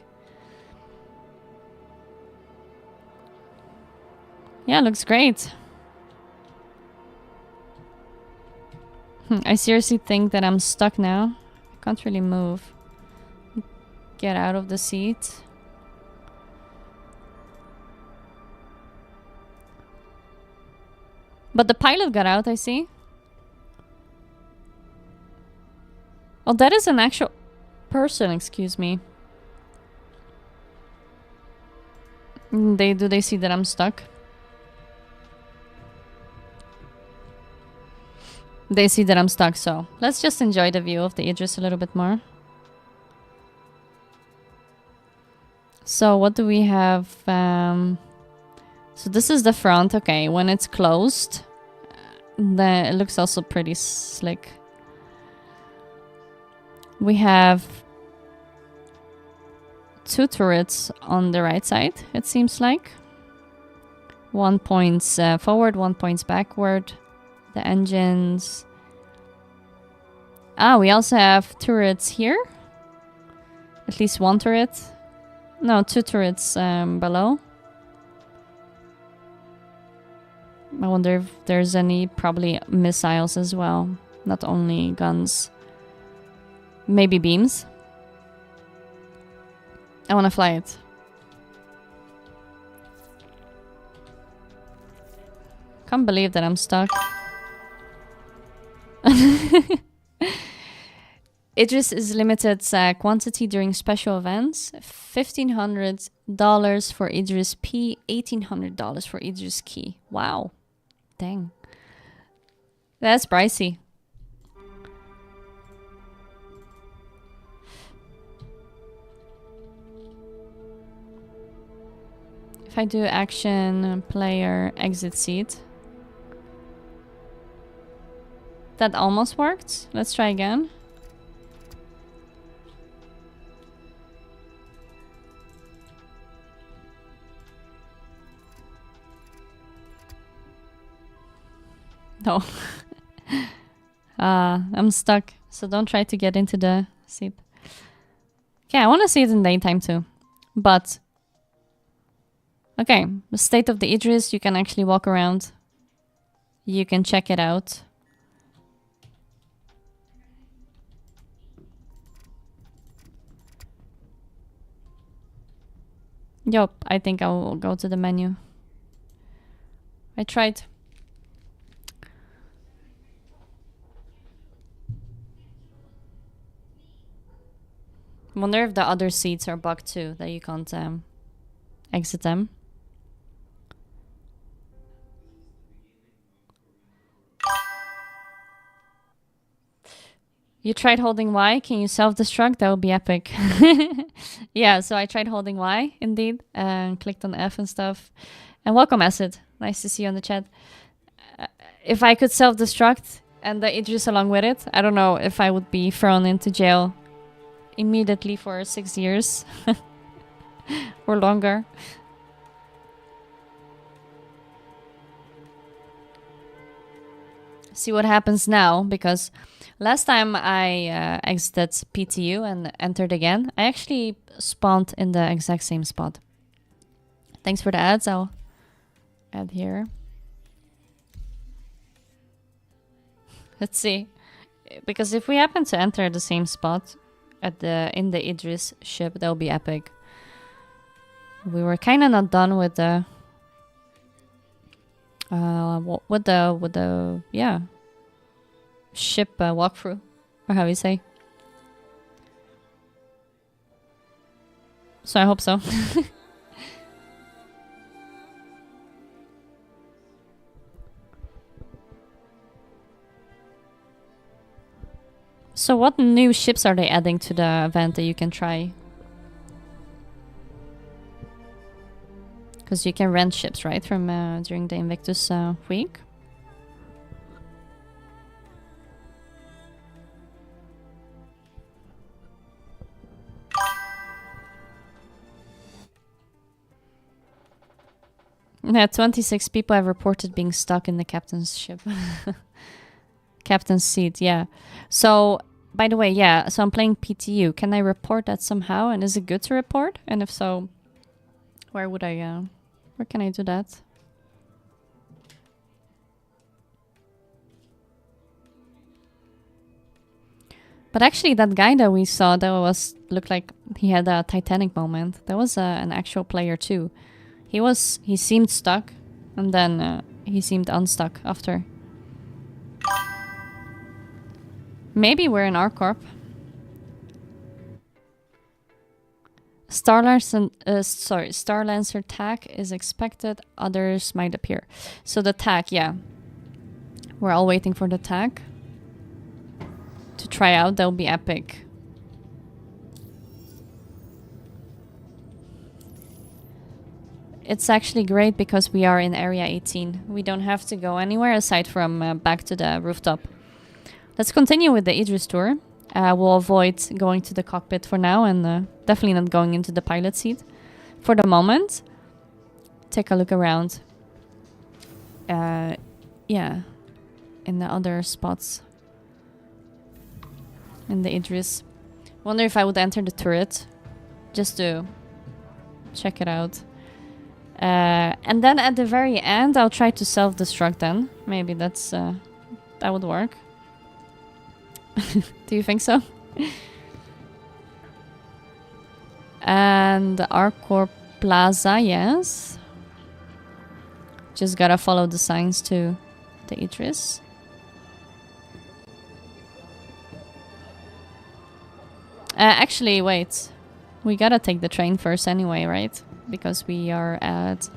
Yeah, looks great. I seriously think that I'm stuck now. I can't really move. Get out of the seat. But the pilot got out, I see. Oh, that is an actual person, excuse me. Do they see that I'm stuck? They see that I'm stuck, so let's just enjoy the view of the Idris a little bit more. So what do we have? So this is the front. Okay, when it's closed, it looks also pretty slick. We have 2 turrets on the right side, it seems like. 1 points forward, 1 points backward. The engines. Ah, we also have turrets here. At least 1 turret. No, 2 turrets below. I wonder if there's any, probably missiles as well. Not only guns. Maybe beams. I want to fly it. Can't believe that I'm stuck. Idris is limited quantity during special events. $1,500 for Idris P, $1,800 for Idris Key. Wow. Dang. That's pricey. If I do action, player, exit seat. That almost worked. Let's try again. No. I'm stuck, so don't try to get into the seat. Okay, I want to see it in daytime too. But, okay, the state of the Idris, you can actually walk around. You can check it out. Yup, I think I will go to the menu. I tried. Wonder if the other seats are bugged too, that you can't exit them. You tried holding Y? Can you self-destruct? That would be epic. Yeah, so I tried holding Y, indeed, and clicked on F and stuff. And welcome, Acid. Nice to see you on the chat. If I could self-destruct and the Idris along with it, I don't know if I would be thrown into jail immediately for 6 years or longer. See what happens now, because last time I exited PTU and entered again, I actually spawned in the exact same spot. Thanks for the ads. I'll add here. Let's see, because if we happen to enter the same spot in the Idris ship, that'll be epic. We were kind of not done with the yeah, ship walkthrough, or how you say. So I hope so. So what new ships are they adding to the event that you can try? Because you can rent ships, right, from during the Invictus week? Yeah, 26 people have reported being stuck in the captain's ship. Captain's seat, yeah. So, by the way, yeah, so I'm playing PTU. Can I report that somehow? And is it good to report? And if so, where would I, where can I do that? But actually, that guy that we saw, that looked like he had a Titanic moment. That was an actual player too. He seemed stuck, and then he seemed unstuck after. Maybe we're in our corp. Starlancer TAC is expected. Others might appear. So the TAC, yeah. We're all waiting for the TAC to try out. That'll be epic. It's actually great because we are in Area 18. We don't have to go anywhere aside from back to the rooftop. Let's continue with the Idris tour. We'll avoid going to the cockpit for now and definitely not going into the pilot seat for the moment. Take a look around. Yeah, in the other spots in the Idris. Wonder if I would enter the turret just to check it out. And then at the very end, I'll try to self-destruct then. Maybe that would work. Do you think so? And Arcor Plaza, yes. Just gotta follow the signs to the Idris. Actually, wait. We gotta take the train first anyway, right? Because we are at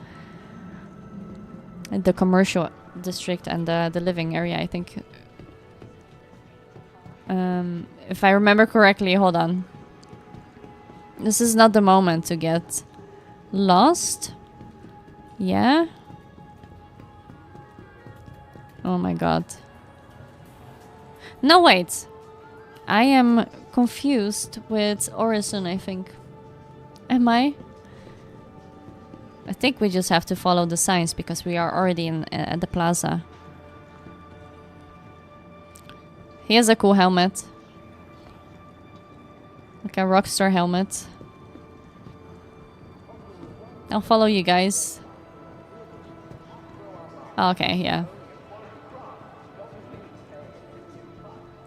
the commercial district and the living area, I think. If I remember correctly, hold on. This is not the moment to get lost. Yeah? Oh my god. No, wait. I am confused with Orison, I think. Am I? I think we just have to follow the signs because we are already in at the plaza. He has a cool helmet. Like a rockstar helmet. I'll follow you guys. Okay, yeah.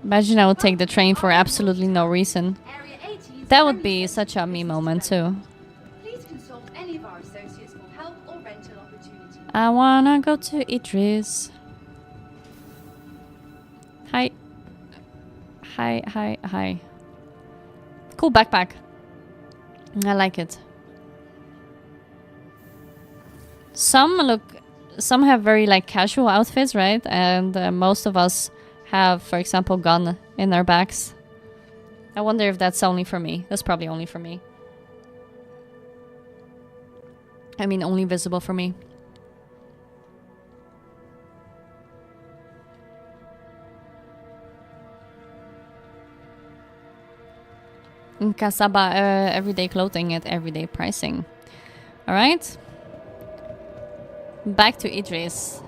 Imagine I would take the train for absolutely no reason. Area 18 's That would friendly be such a me moment too. Please consult any of our associates for help or rental opportunities. I wanna go to Idris. Hi. Hi, hi, hi. Cool backpack. I like it. Some have very like casual outfits, right? And most of us have, for example, gun in our bags. I wonder if that's only for me. That's probably only for me. I mean, only visible for me. In Kasaba, everyday clothing at everyday pricing. Alright. Back to Idris.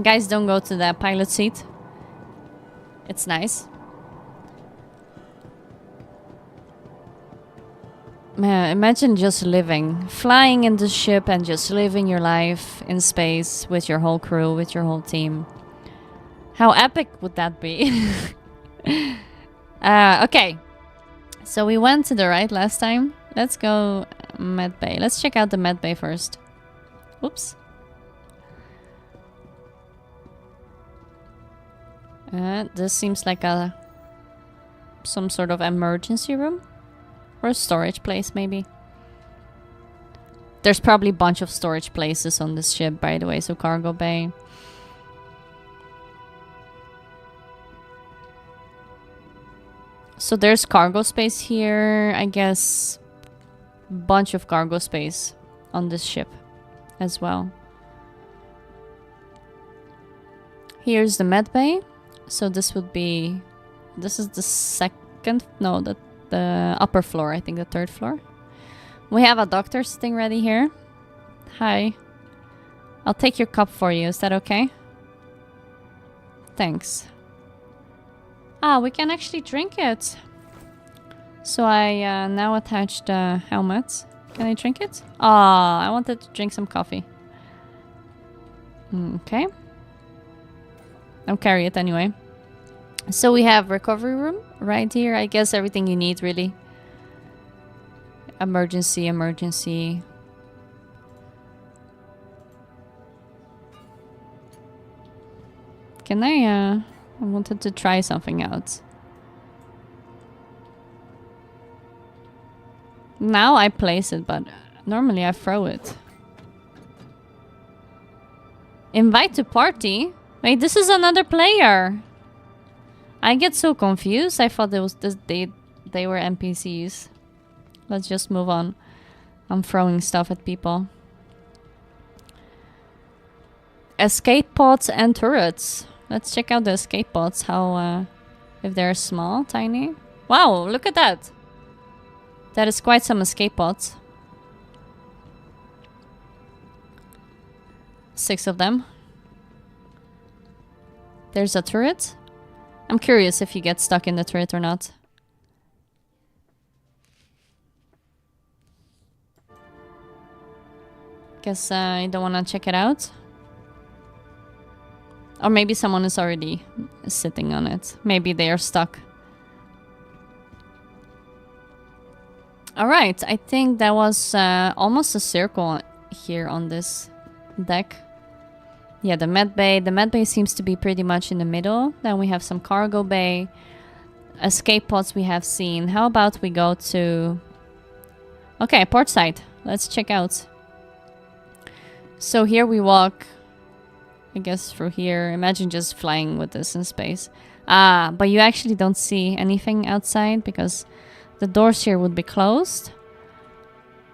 Guys, don't go to the pilot seat. It's nice. Man, imagine just living, flying in the ship and just living your life in space with your whole crew, with your whole team. How epic would that be? Okay. So we went to the right last time. Let's go med bay. Let's check out the med bay first. Oops. This seems like some sort of emergency room. Or a storage place, maybe. There's probably a bunch of storage places on this ship, by the way, so cargo bay. So there's cargo space here, I guess. Bunch of cargo space on this ship as well. Here's the med bay. So this would be... This is the second... No, the upper floor, I think the third floor. We have a doctor sitting ready here. Hi. I'll take your cup for you. Is that okay? Thanks. Ah, we can actually drink it. So I now attach the helmet. Can I drink it? Ah, I wanted to drink some coffee. Okay. I'll carry it anyway. So we have recovery room right here. I guess everything you need, really. Emergency, emergency. Can I wanted to try something out. Now I place it, but normally I throw it. Invite to party? Wait, this is another player. I get so confused. I thought they were NPCs. Let's just move on. I'm throwing stuff at people. Escape pods and turrets. Let's check out the escape pods. How, if they're small, tiny. Wow, look at that. That is quite some escape pods. 6 of them. There's a turret. I'm curious if you get stuck in the turret or not. Guess I don't want to check it out. Or maybe someone is already sitting on it. Maybe they are stuck. Alright, I think that was almost a circle here on this deck. Yeah, the med bay. The med bay seems to be pretty much in the middle. Then we have some cargo bay. Escape pods we have seen. How about we go to... Okay, port side. Let's check out. So here we walk, I guess, through here. Imagine just flying with this in space. But you actually don't see anything outside because the doors here would be closed.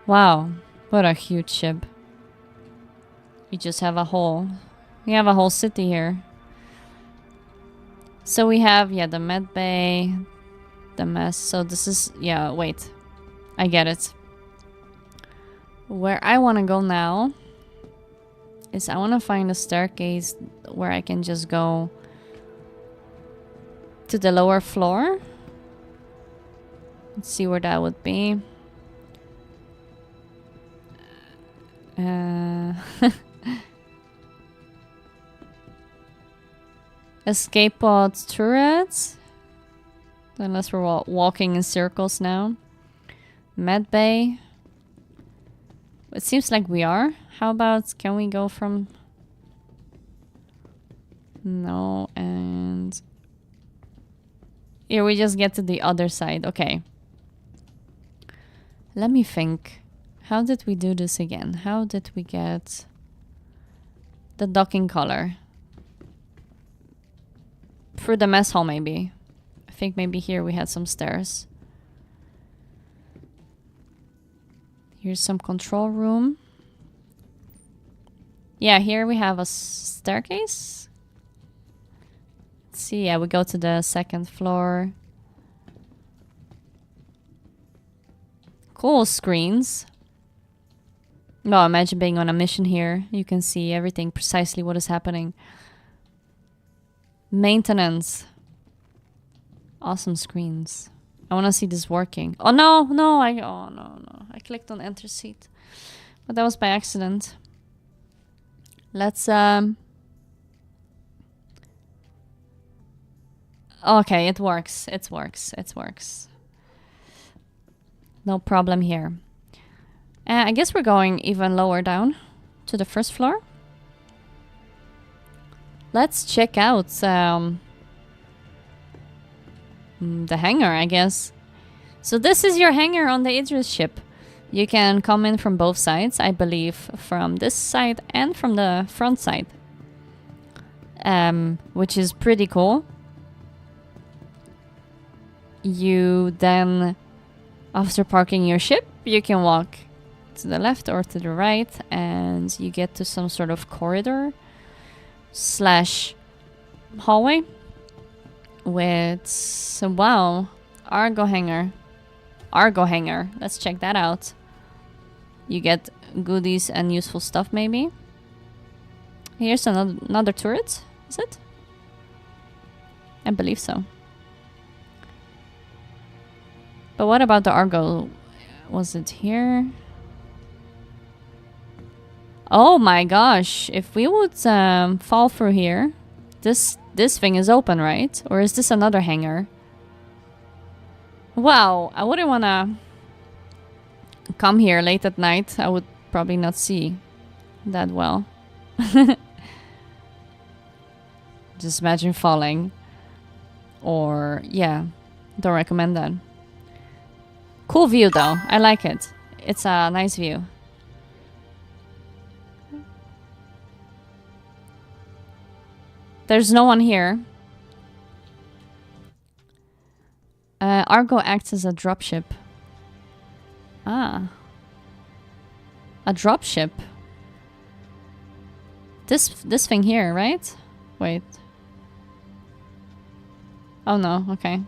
Wow. What a huge ship. You just have a whole... We have a whole city here. So we have, yeah, the med bay, the mess. So this is, yeah, wait. I get it. Where I want to go now is I want to find a staircase where I can just go to the lower floor. Let's see where that would be. Escape pod turrets. Unless we're walking in circles now. Med bay. It seems like we are. How about, can we go from... No, and... Here we just get to the other side. Okay. Let me think. How did we do this again? How did we get the docking collar? Through the mess hall, maybe. I think maybe here we had some stairs. Here's some control room. Yeah, here we have a staircase. Let's see, yeah, we go to the second floor. Cool screens. No, imagine being on a mission here. You can see everything, precisely what is happening. Maintenance. Awesome screens. I want to see this working. Oh no, no, oh no. I clicked on enter seat. But that was by accident. Let's okay, it works. It works. No problem here. I guess we're going even lower down to the first floor. Let's check out the hangar, I guess. So this is your hangar on the Idris ship. You can come in from both sides, I believe, from this side and from the front side. Which is pretty cool. You then, after parking your ship, you can walk to the left or to the right and you get to some sort of corridor slash hallway with, wow, Argo hangar. Let's check that out. You get goodies and useful stuff, maybe. Here's another turret, is it? I believe so. But what about the Argo? Was it here? Oh my gosh, if we would fall through here, this thing is open, right? Or is this another hangar? Wow, I wouldn't want to come here late at night. I would probably not see that well. Just imagine falling. Or, yeah, don't recommend that. Cool view though, I like it. It's a nice view. There's no one here. Argo acts as a dropship. Ah. A dropship. This thing here, right? Wait. Oh no, okay.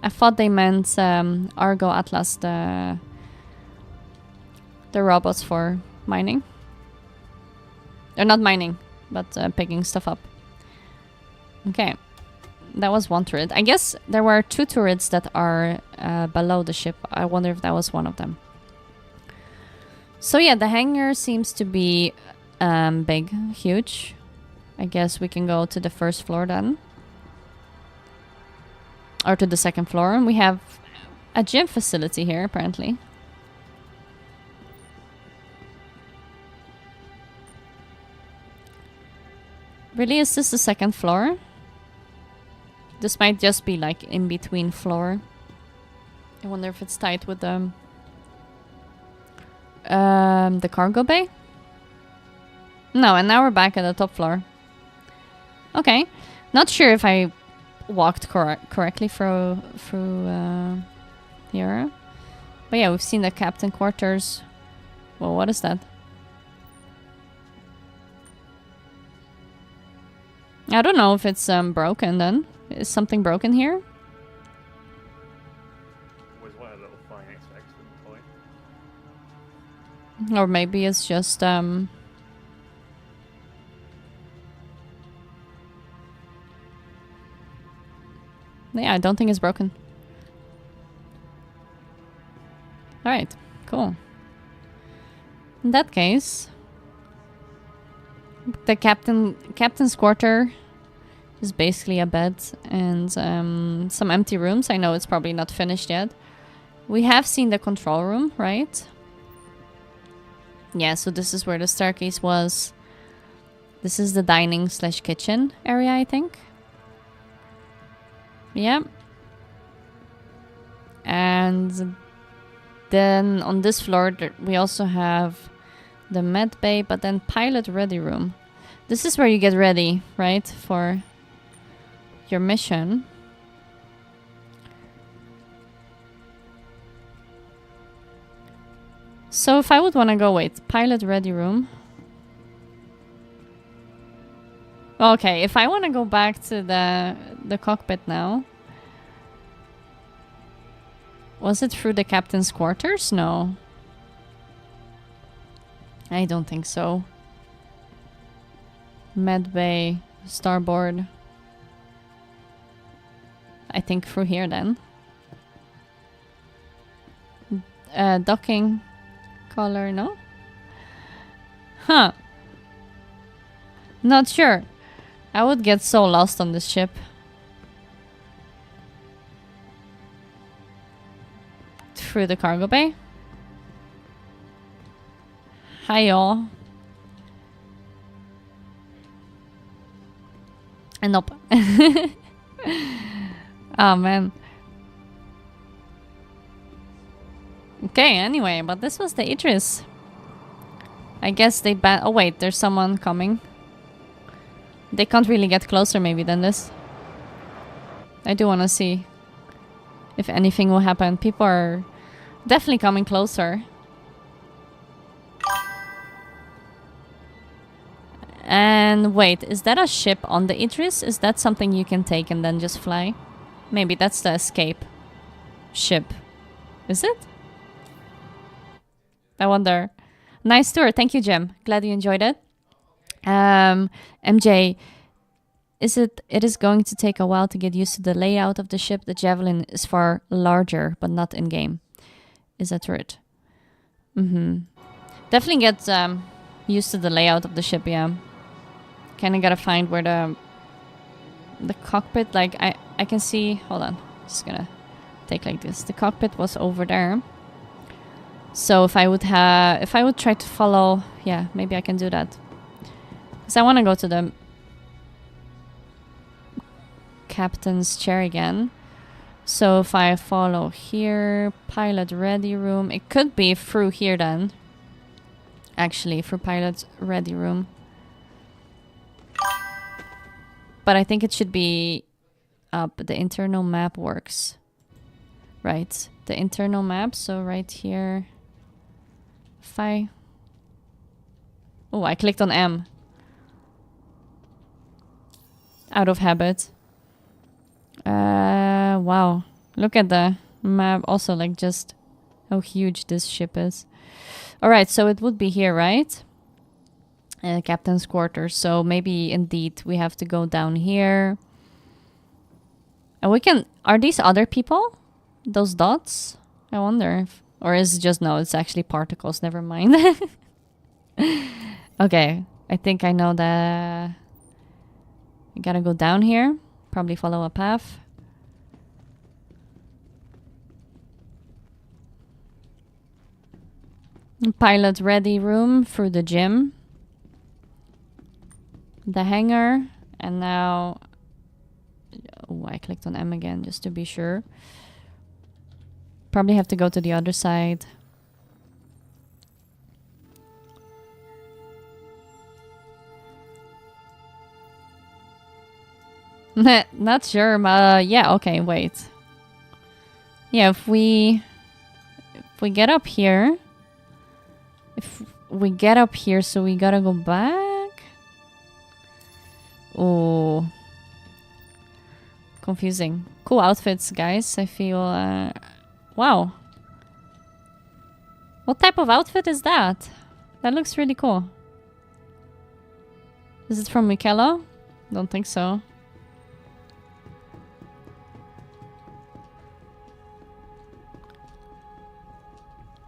I thought they meant Argo Atlas, the robots for mining. They're not mining, but picking stuff up. Okay. That was one turret. I guess there were two turrets that are below the ship. I wonder if that was one of them. So yeah, the hangar seems to be big, huge. I guess we can go to the first floor then. Or to the second floor. And we have a gym facility here, apparently. Really, is this the second floor? This might just be like in between floor. I wonder if it's tied with the cargo bay? No, and now we're back at the top floor. Okay. Not sure if I walked correctly through here. But yeah, we've seen the captain quarters. Well, what is that? I don't know if it's broken then. Is something broken here? Was what a little flying excellent point. Or maybe it's just yeah, I don't think it's broken. Alright, cool. In that case, the captain's quarter is basically a bed and some empty rooms. I know it's probably not finished yet. We have seen the control room, right? Yeah, so this is where the staircase was. This is the dining / kitchen area, I think. Yeah. And then on this floor, we also have the med bay, but then pilot ready room. This is where you get ready, right, for your mission. So if I would want to go, wait, pilot ready room. Okay, if I want to go back to the cockpit now. Was it through the captain's quarters? No. I don't think so. Med bay, starboard. I think through here then. Docking color, no? Huh. Not sure. I would get so lost on this ship. Through the cargo bay. Hi y'all. And nope. Oh man. Okay, anyway, but this was the Idris. I guess they oh wait, there's someone coming. They can't really get closer maybe than this. I do want to see if anything will happen. People are definitely coming closer. And wait, is that a ship on the Idris? Is that something you can take and then just fly? Maybe that's the escape ship. Is it? I wonder. Nice tour. Thank you, Jim. Glad you enjoyed it. MJ, it is going to take a while to get used to the layout of the ship. The Javelin is far larger, but not in game. Is that right? Definitely get used to the layout of the ship, yeah. Kinda gotta find where the cockpit, like I can see, hold on, just gonna take like this. The cockpit was over there. So if I would try to follow, yeah, maybe I can do that. Because I want to go to the captain's chair again. So if I follow here, pilot ready room, it could be through here then. Actually, for pilot ready room. But I think it should be up. The internal map works. Right, the internal map, so right here. If I... Oh, I clicked on M. Out of habit. Wow. Look at the map. Also, like, just how huge this ship is. Alright, so it would be here, right? Captain's quarters. So maybe, indeed, we have to go down here. And we can... Are these other people? Those dots? I wonder if... Or is it just... No, it's actually particles. Never mind. Okay. I think I know that... We gotta go down here. Probably follow a path. Pilot ready room through the gym. The hangar. And now... Oh, I clicked on M again just to be sure. Probably have to go to the other side. Not sure, but yeah, okay, wait. Yeah, if we If we get up here... If we get up here, so we gotta go back? Oh. Confusing. Cool outfits, guys. I feel... wow. What type of outfit is that? That looks really cool. Is it from Michela? Don't think so.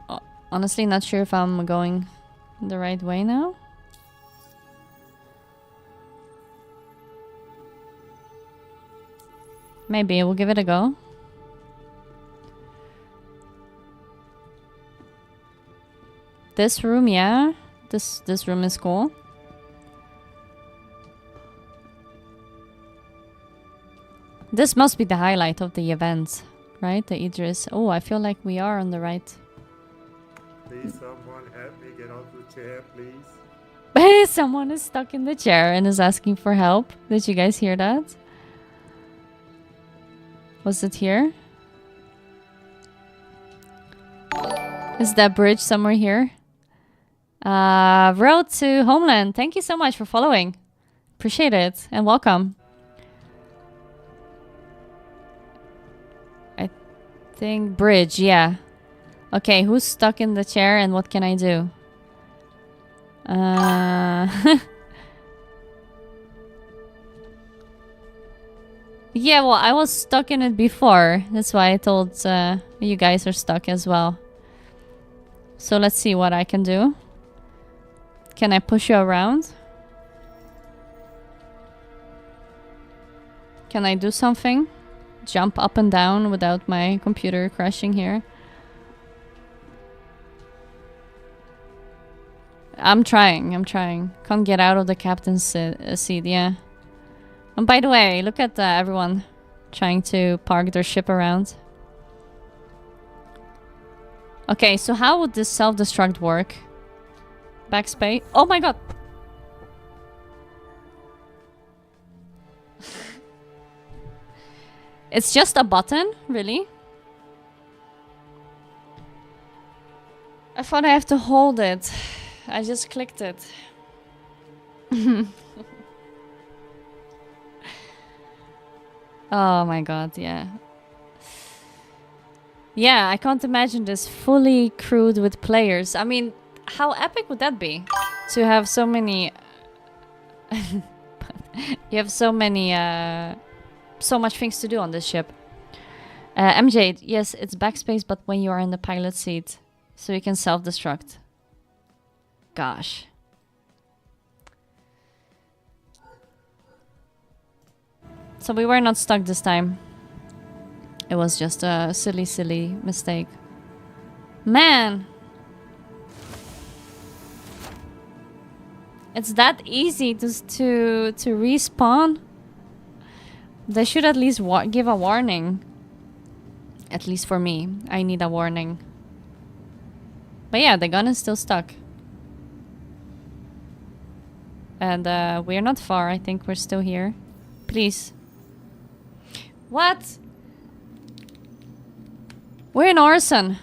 Oh, honestly, not sure if I'm going the right way now. Maybe we'll give it a go. This room, yeah. This room is cool. This must be the highlight of the event, right? The Idris. Oh, I feel like we are on the right. Please, someone help me get off the chair, please. Someone is stuck in the chair and is asking for help. Did you guys hear that? Was it here? Is that bridge somewhere here? Road to Homeland. Thank you so much for following. Appreciate it and welcome. I think bridge, yeah. Okay, who's stuck in the chair and what can I do? Yeah, well, I was stuck in it before. That's why I told you guys are stuck as well. So let's see what I can do. Can I push you around? Can I do something? Jump up and down without my computer crashing here? I'm trying. Can't get out of the captain's seat, yeah. And by the way, look at everyone trying to park their ship around. Okay, so how would this self-destruct work? Backspace. Oh my god! It's just a button? Really? I thought I have to hold it. I just clicked it. Oh my god, yeah. Yeah, I can't imagine this fully crewed with players. I mean, how epic would that be? To have so many... you have so many... so much things to do on this ship. MJ, yes, it's backspace, but when you are in the pilot seat. So you can self-destruct. Gosh. So we were not stuck this time. It was just a silly mistake. Man! It's that easy to respawn? They should at least give a warning. At least for me. I need a warning. But yeah, the gun is still stuck. And we're not far. I think we're still here. Please. What? We're in Orson.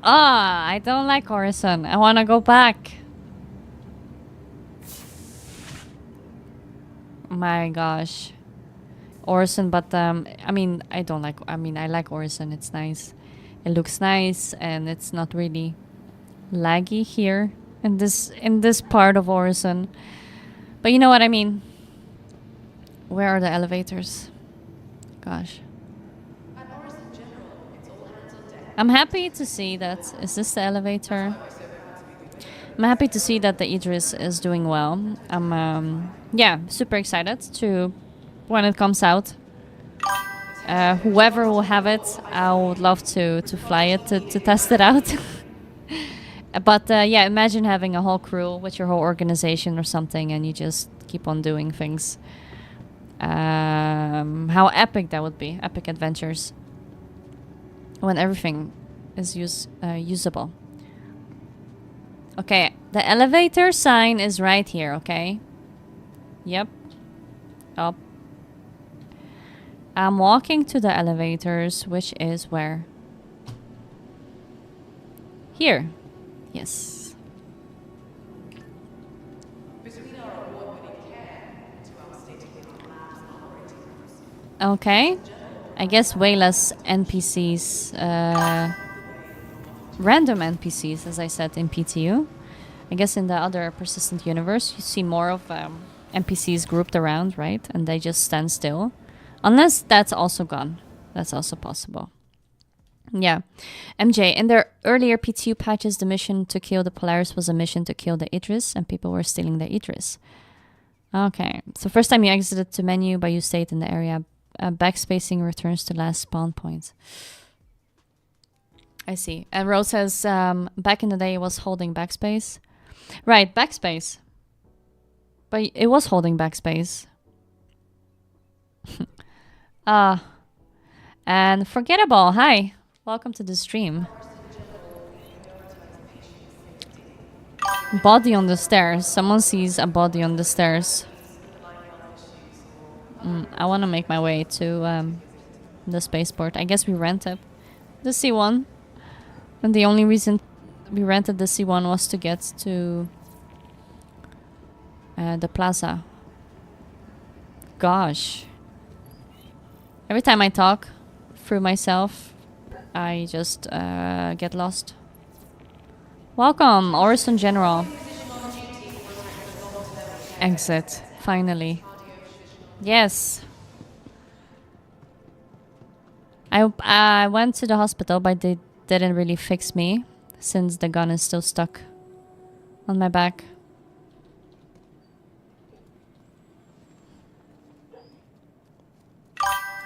Ah, I don't like Orson. I want to go back. My gosh. Orson, but I mean, I don't like... I mean, I like Orson. It's nice. It looks nice, and it's not really laggy here in this part of Orson. But you know what I mean. Where are the elevators? Gosh. I'm happy to see that... Is this the elevator? I'm happy to see that the Idris is doing well. I'm, yeah, super excited to... when it comes out. Whoever will have it, I would love to fly it, to test it out. But yeah, imagine having a whole crew with your whole organization or something and you just keep on doing things. How epic that would be. Epic adventures. When everything is usable. Okay, the elevator sign is right here, okay? Yep. Up. I'm walking to the elevators, which is where? Here. Yes. Okay. I guess way less NPCs, random NPCs, as I said in PTU. I guess in the other persistent universe, you see more of NPCs grouped around, right? And they just stand still. Unless that's also gone. That's also possible. Yeah. MJ, in their earlier PTU patches, the mission to kill the Polaris was a mission to kill the Idris, and people were stealing the Idris. Okay. So first time you exited the menu, but you stayed in the area. Backspacing returns to last spawn point. I see. And Rose says, back in the day it was holding backspace. Right, backspace. But it was holding backspace. And Forgettable, hi. Welcome to the stream. Body on the stairs. Someone sees a body on the stairs. I want to make my way to the spaceport. I guess we rented the C1. And the only reason we rented the C1 was to get to the plaza. Gosh. Every time I talk through myself, I just get lost. Welcome, Orison General. Exit, finally. Yes. I went to the hospital, but they didn't really fix me since the gun is still stuck on my back.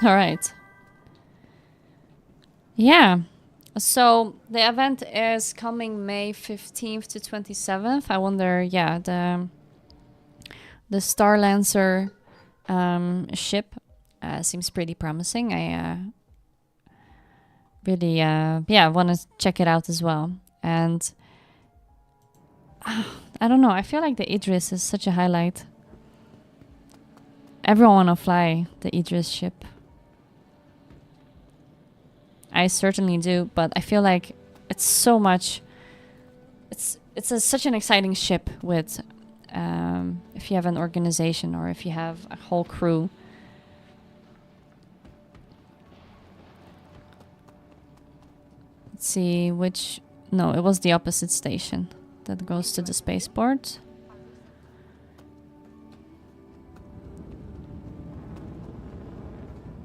All right. Yeah. So the event is coming May 15th to 27th. I wonder, yeah, the Star Lancer ship seems pretty promising. I really, yeah, want to check it out as well. And I don't know, I feel like the Idris is such a highlight. Everyone want to fly the Idris ship. I certainly do, but I feel like it's so much. It's such an exciting ship with, if you have an organization or if you have a whole crew. Let's see which. No, it was the opposite station that goes to the spaceport.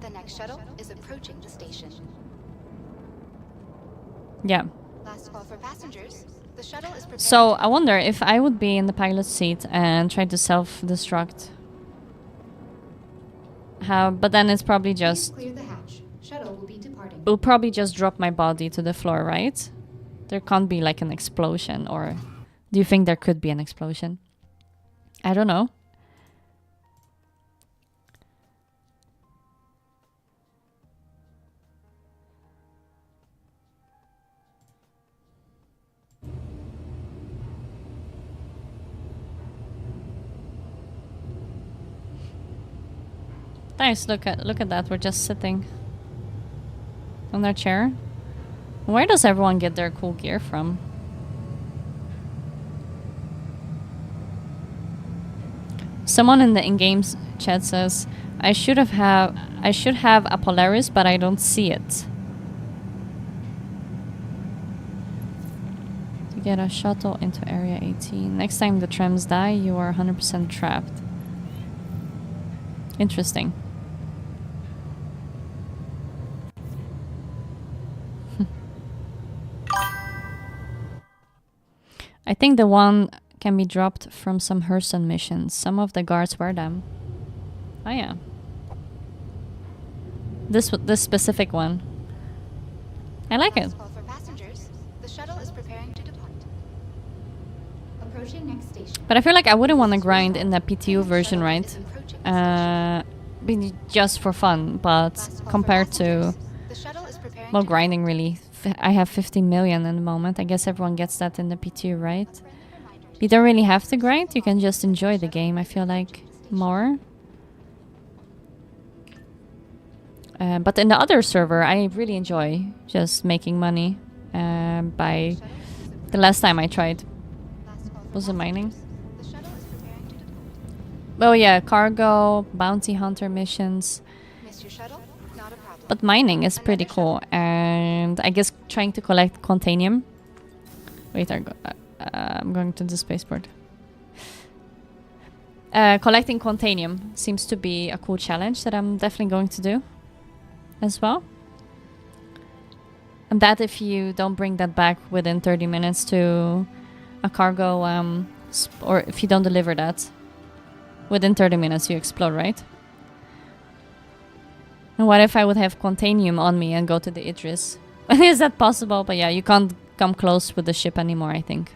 The next shuttle is approaching the station. Yeah. Last call for passengers. The shuttle is prepared. So I wonder if I would be in the pilot seat and try to self-destruct. How? But then it's probably just. Clear the hatch. Shuttle will be departing. It will probably just drop my body to the floor, right? There can't be like an explosion, or do you think there could be an explosion? I don't know. Nice, look at that. We're just sitting on our chair. Where does everyone get their cool gear from? Someone in the in-game chat says, I should have a Polaris, but I don't see it. To get a shuttle into Area 18. Next time the trams die, you are 100% trapped. Interesting. I think the one can be dropped from some Hurston missions. Some of the guards wear them. Oh yeah. This specific one. I like it. Last call for passengers. The shuttle is preparing to depart. Approaching next station. But I feel like I wouldn't want to grind in the PTU version, right? Just for fun, but compared to, The shuttle is preparing well, to grinding really. I have 50 million in the moment. I guess everyone gets that in the PTU, right? You don't really have to grind. You can just enjoy the game, I feel like, more. But in the other server, I really enjoy just making money. By the last time I tried, Last call for was it mining? passengers. The shuttle is preparing to depart. Oh yeah, cargo, bounty hunter missions. Missed your shuttle? Not a problem. But mining is pretty cool, and I guess trying to collect contanium. Wait, I'm going to the spaceport. Collecting contanium seems to be a cool challenge that I'm definitely going to do as well. And that if you don't bring that back within 30 minutes to a cargo, or if you don't deliver that within 30 minutes, you explode, right? And what if I would have contanium on me and go to the Idris? Is that possible? But yeah, you can't come close with the ship anymore, I think.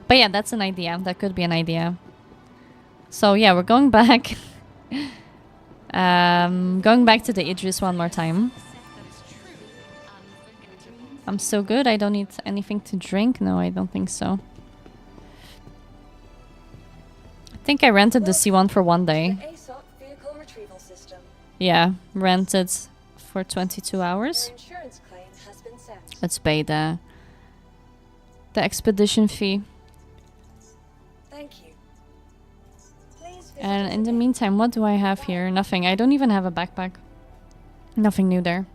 But yeah, that's an idea. That could be an idea. So yeah, we're going back. Going back to the Idris one more time. I'm so good. I don't need anything to drink. No, I don't think so. I think I rented the C1 for one day. ASOC vehicle retrieval system. Yeah, rented for 22 hours. Your insurance claim has been set. Let's pay the expedition fee. Thank you. Please visit And us in the again. meantime, what do I have here? Nothing. I don't even have a backpack. Nothing new there.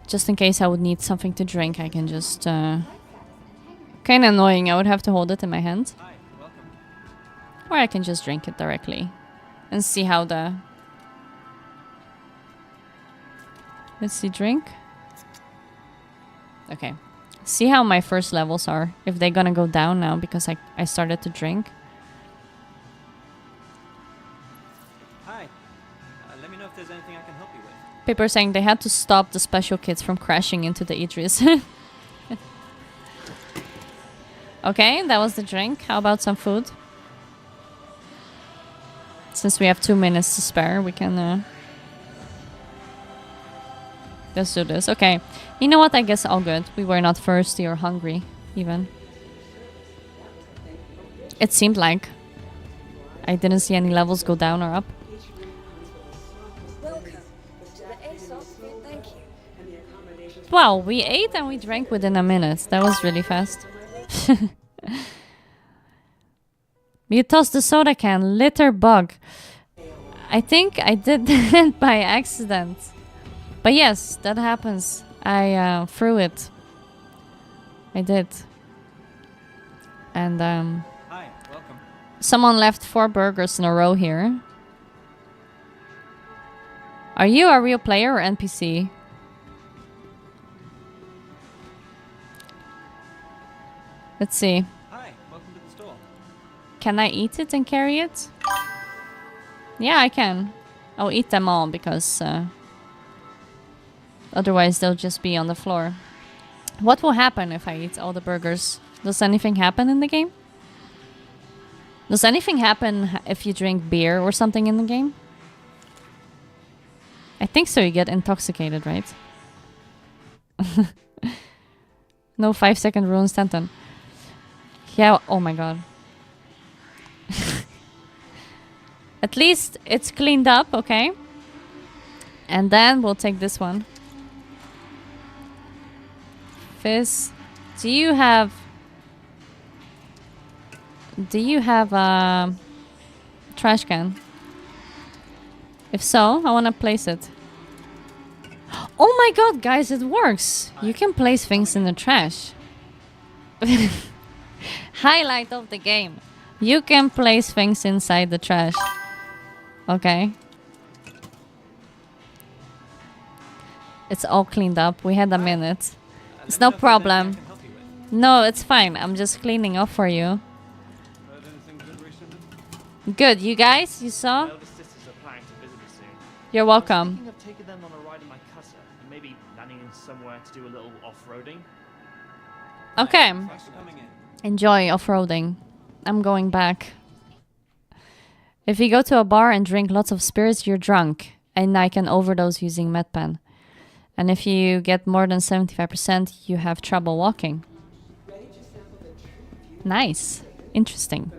Just in case I would need something to drink, I can just... Kinda annoying. I would have to hold it in my hand. Hi, welcome. Or I can just drink it directly. And see how the... Let's see, drink. Okay. See how my first levels are. If they're gonna go down now because I started to drink. Hi. Let me know if there's anything I can help you with. People are saying they had to stop the special kids from crashing into the Idris. Okay, that was the drink. How about some food? Since we have 2 minutes to spare, we can... Let's do this. Okay. You know what? I guess all good. We were not thirsty or hungry, even. It seemed like. I didn't see any levels go down or up. Welcome to the ASOC. Thank you. Wow, we ate and we drank within a minute. That was really fast. You tossed the soda can. Litter bug. I think I did that by accident. But yes, that happens. I threw it. I did. And Hi, welcome. someone left 4 burgers in a row here. Are you a real player or NPC? Let's see. Hi, welcome to the store. Can I eat it and carry it? Yeah, I can. I'll eat them all because otherwise they'll just be on the floor. What will happen if I eat all the burgers? Does anything happen in the game? Does anything happen if you drink beer or something in the game? I think so, you get intoxicated, right? No 5-second rule in Stanton. Yeah, oh my god. At least it's cleaned up, okay? And then we'll take this one. Fizz, do you have a trash can? If so, I want to place it. Oh my god, guys, it works! You can place things in the trash. Highlight of the game. You can place things inside the trash. Okay. It's all cleaned up. We had a minute. It's no problem. No, it's fine. I'm just cleaning up for you. Good. You guys, you saw? Eldest sisters are planning to visit us soon. You're I was welcome. thinking of taking them on a ride in my cutter and maybe landing in somewhere to do a little off-roading. Okay. Thanks for coming in. Enjoy off-roading. I'm going back. If you go to a bar and drink lots of spirits, you're drunk. And I can overdose using medpen. And if you get more than 75%, you have trouble walking. Nice. Interesting.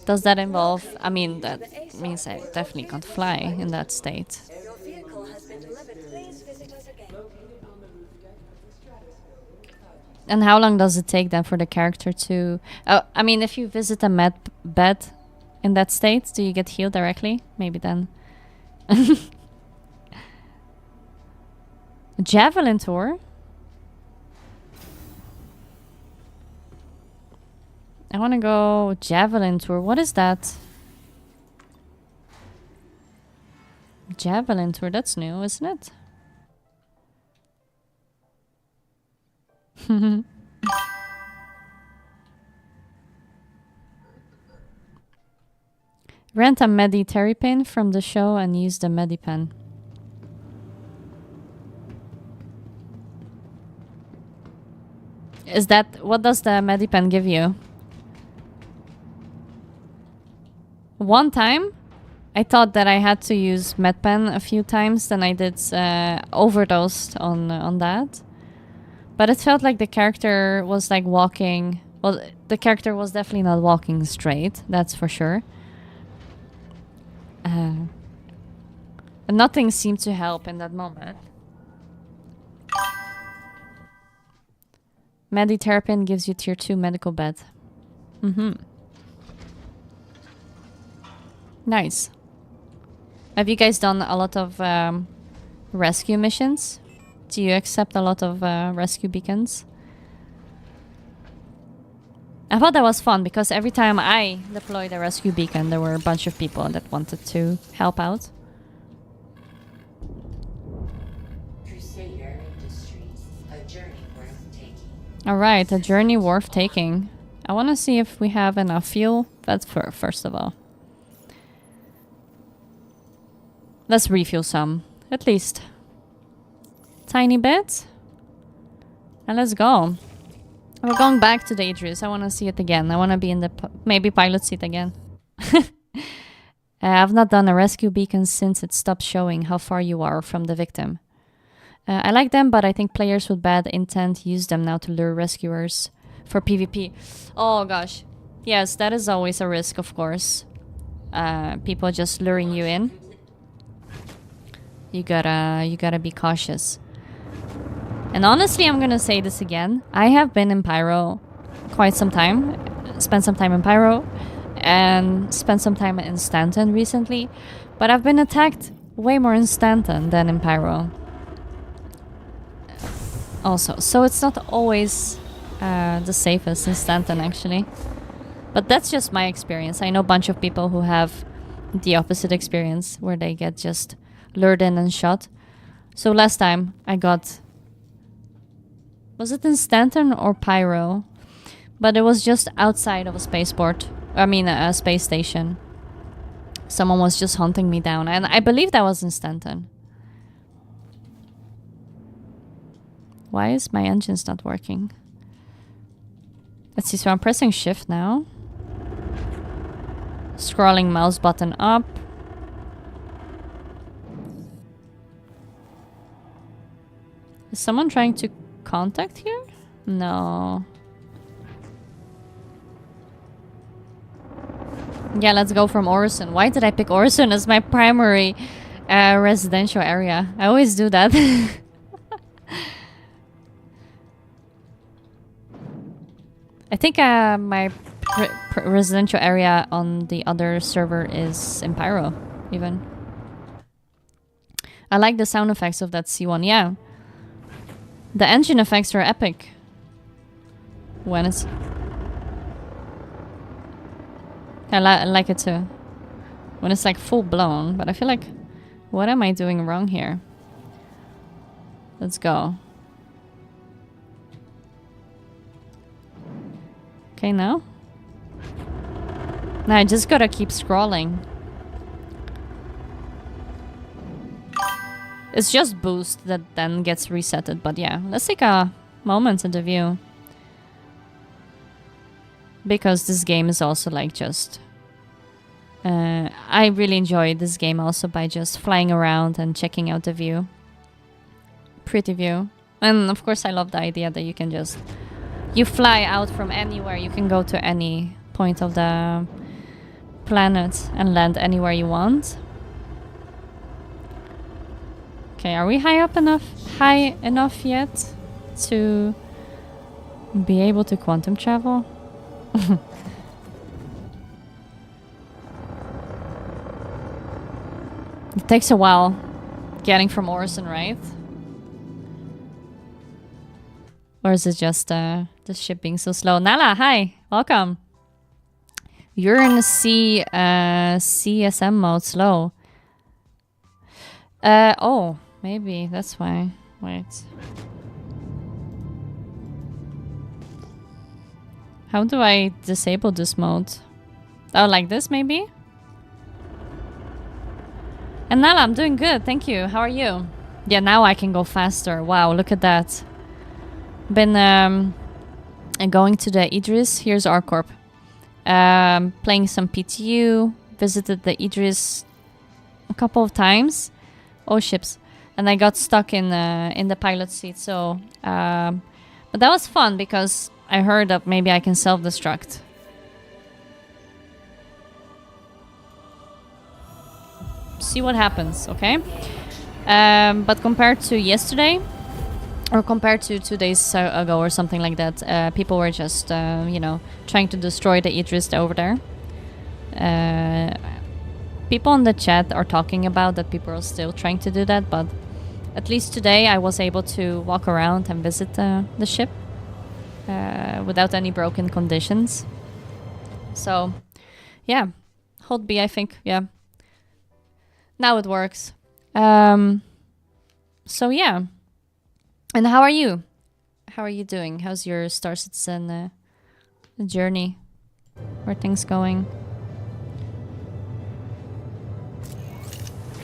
Does that involve... I mean, that means I definitely can't fly in that state. Your vehicle has been delivered. Please visit us again. And how long does it take then for the character to... I mean, if you visit a med bed in that state, do you get healed directly? Maybe then. Javelin tour? I want to go javelin tour. What is that? Javelin tour, that's new, isn't it? Rent a Mediterranean from the show and use the Medipen. Is that... What does the Medipen give you? One time, I thought that I had to use MedPen a few times, then I did overdosed on that. But it felt like the character was like walking... Well, the character was definitely not walking straight, that's for sure. And nothing seemed to help in that moment. Mediterranean gives you tier 2 medical bed. Nice. Have you guys done a lot of rescue missions? Do you accept a lot of rescue beacons? I thought that was fun because every time I deployed a rescue beacon, there were a bunch of people that wanted to help out. Crusader Industries, a journey worth taking. Alright, a journey worth taking. I want to see if we have enough fuel. That's first of all. Let's refuel some, at least. Tiny bit. And let's go. We're going back to the Idris. I want to see it again. I want to be in the maybe pilot seat again. I've not done a rescue beacon since it stopped showing how far you are from the victim. I like them, but I think players with bad intent use them now to lure rescuers for PvP. Oh gosh. Yes, that is always a risk, of course. People just luring you in. You gotta be cautious. And honestly, I'm gonna say this again. I have been in Pyro quite some time. Spent some time in Pyro. And spent some time in Stanton recently. But I've been attacked way more in Stanton than in Pyro. Also, so it's not always the safest in Stanton, actually. But that's just my experience. I know a bunch of people who have the opposite experience, where they get just lured in and shot. So last time I got... Was it in Stanton or Pyro? But it was just outside of a spaceport. I mean, a space station. Someone was just hunting me down. And I believe that was in Stanton. Why is my engine's not working? Let's see, so I'm pressing shift now. Scrolling mouse button up. Is someone trying to contact here? No. Yeah, let's go from Orison. Why did I pick Orison as my primary residential area? I always do that. I think my residential area on the other server is in Pyro, even. I like the sound effects of that C1, yeah. The engine effects are epic. When it's... I like it too. When it's like full blown, but I feel like... What am I doing wrong here? Let's go. Okay, now? Now I just gotta keep scrolling. It's just boost that then gets resetted, but yeah. Let's take a moment in the view. Because this game is also like just... I really enjoy this game also by just flying around and checking out the view. Pretty view. And of course I love the idea that you can just You fly out from anywhere. You can go to any point of the planet and land anywhere you want. Okay, are we high enough yet to be able to quantum travel? It takes a while getting from Orson, right? Or is it just the ship being so slow? Nala, hi, welcome. You're in the CSM mode, slow. Oh, maybe that's why. Wait. How do I disable this mode? Oh, like this maybe? And Nala, I'm doing good, thank you. How are you? Yeah, now I can go faster. Wow, look at that. Been going to the Idris. Here's ArcCorp. Playing some PTU. Visited the Idris a couple of times. Oh, ships. And I got stuck in the pilot seat. So, but that was fun because I heard that maybe I can self-destruct. See what happens, okay? But compared to yesterday, or compared to 2 days ago or something like that, people were just, you know, trying to destroy the Idris over there. People in the chat are talking about that people are still trying to do that, but at least today I was able to walk around and visit the ship without any broken conditions. So, yeah, hold B, I think, yeah. Now it works. So yeah. And how are you? How are you doing? How's your Star Citizen journey? Where are things going?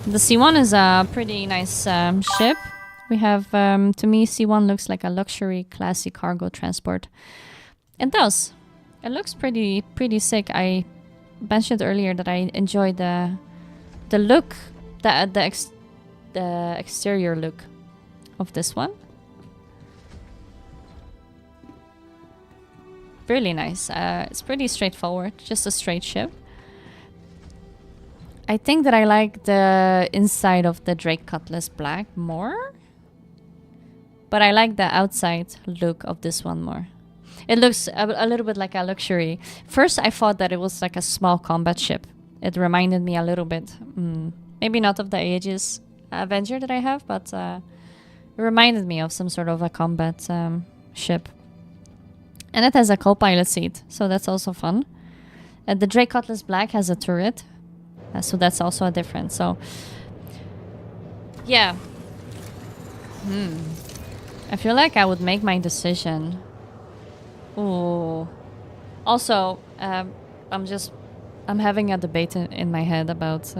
The C1 is a pretty nice ship. We have, to me, C1 looks like a luxury, classy cargo transport. It does. It looks pretty sick. I mentioned earlier that I enjoy the look, the exterior look of this one. Really nice. It's pretty straightforward, just a straight ship. I think that I like the inside of the Drake Cutlass Black more, but I like the outside look of this one more. It looks a little bit like a luxury. First, I thought that it was like a small combat ship. It reminded me a little bit, maybe not of the Aegis Avenger that I have, but it reminded me of some sort of a combat ship. And it has a co-pilot seat, so that's also fun. The Drake Cutlass Black has a turret, so that's also a difference. So, yeah. I feel like I would make my decision. Ooh. Also, I'm having a debate in my head about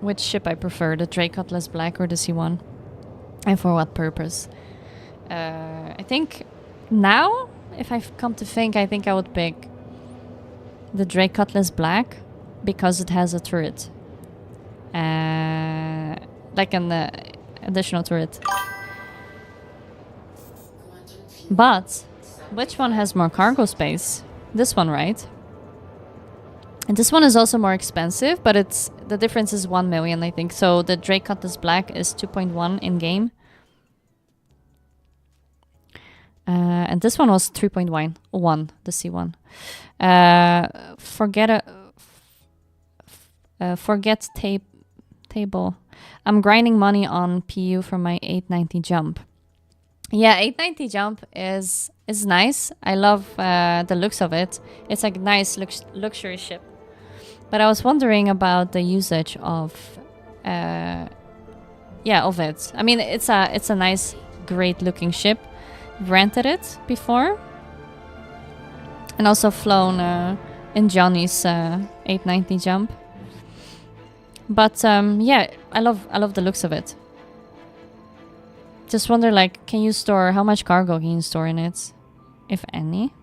which ship I prefer, the Drake Cutlass Black or the C1, and for what purpose. I think now, if I've come to think, I think I would pick the Drake Cutlass Black because it has a turret. Like an additional turret. But which one has more cargo space? This one, right? And this one is also more expensive, but the difference is 1 million, I think. So the Drake Cutlass Black is 2.1 in game. And this one was 3.1, the C1. Forget table. I'm grinding money on PU for my 890 jump. Yeah, 890 jump is nice. I love the looks of it. It's a nice luxury ship. But I was wondering about the usage of it. I mean, it's a nice, great looking ship. Rented it before, and also flown in Johnny's 890 jump. But yeah, I love the looks of it. Just wonder, like, how much cargo can you store in it, if any?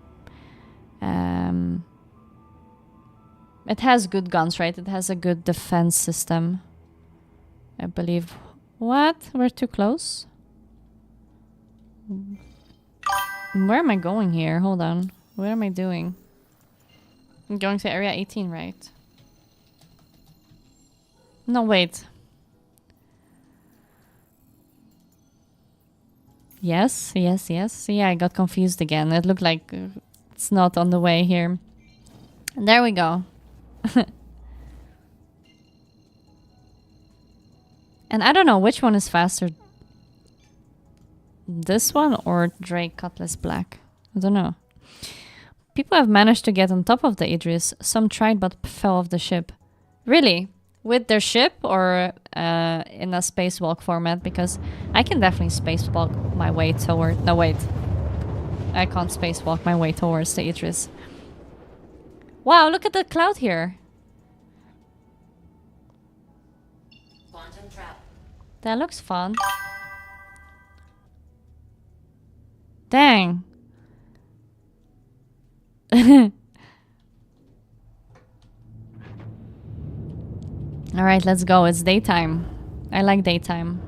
It has good guns, right? It has a good defense system, I believe. What? We're too close. Where am I going here? Hold on. What am I doing? I'm going to area 18, right? No, wait. Yes. Yeah, I got confused again. It looked like it's not on the way here. There we go. And I don't know which one is faster. This one or Drake Cutlass Black? I don't know. People have managed to get on top of the Idris. Some tried but fell off the ship. Really? With their ship or in a spacewalk format? Because I can definitely spacewalk my way toward... No, wait. I can't spacewalk my way towards the Idris. Wow, look at the cloud here. Quantum trap. That looks fun. Dang. Alright, let's go. It's daytime. I like daytime.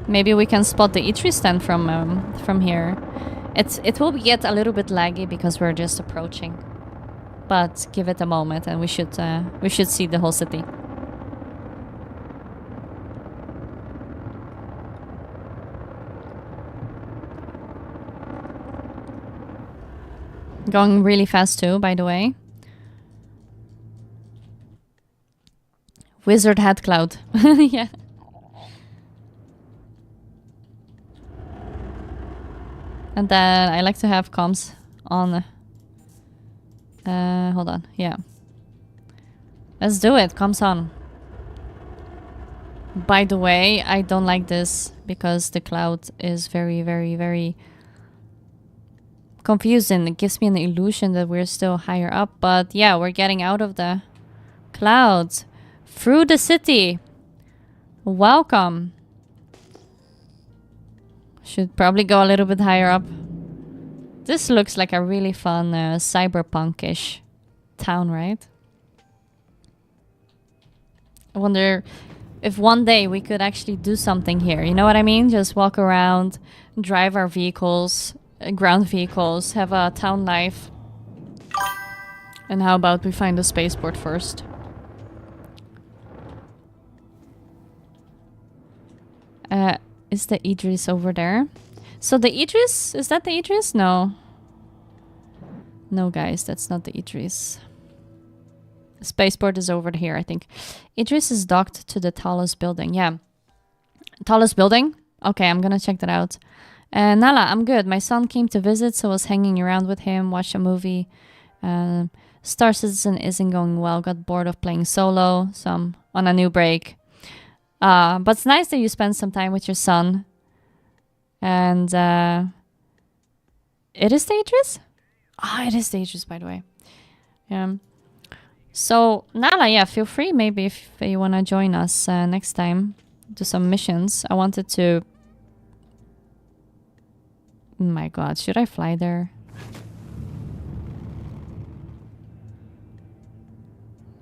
Maybe we can spot the Idris stand from here. It will get a little bit laggy because we're just approaching. But give it a moment and we should see the whole city. Going really fast too, by the way. Wizard hat cloud. Yeah. And then I like to have comms on. Hold on. Yeah. Let's do it. Comms on. By the way, I don't like this because the cloud is very, very, very confusing. It gives me an illusion that we're still higher up. But yeah, we're getting out of the clouds. Through the city. Welcome. Should probably go a little bit higher up. This looks like a really fun cyberpunk-ish town, right? I wonder if one day we could actually do something here. You know what I mean? Just walk around, drive our vehicles, ground vehicles, have a town life. And how about we find a spaceport first? Is the Idris over there? So the Idris? Is that the Idris? No. No, guys, that's not the Idris. Spaceport is over here, I think. Idris is docked to the tallest building. Yeah. Tallest building? Okay, I'm gonna check that out. Nala, I'm good. My son came to visit, so I was hanging around with him, watched a movie. Star Citizen isn't going well. Got bored of playing solo, so I'm on a new break. But it's nice that you spend some time with your son. And it is the Idris? Ah, it is the Idris, by the way. So, Nala, yeah, feel free maybe if you want to join us next time. Do some missions. I wanted to... Oh my god, should I fly there?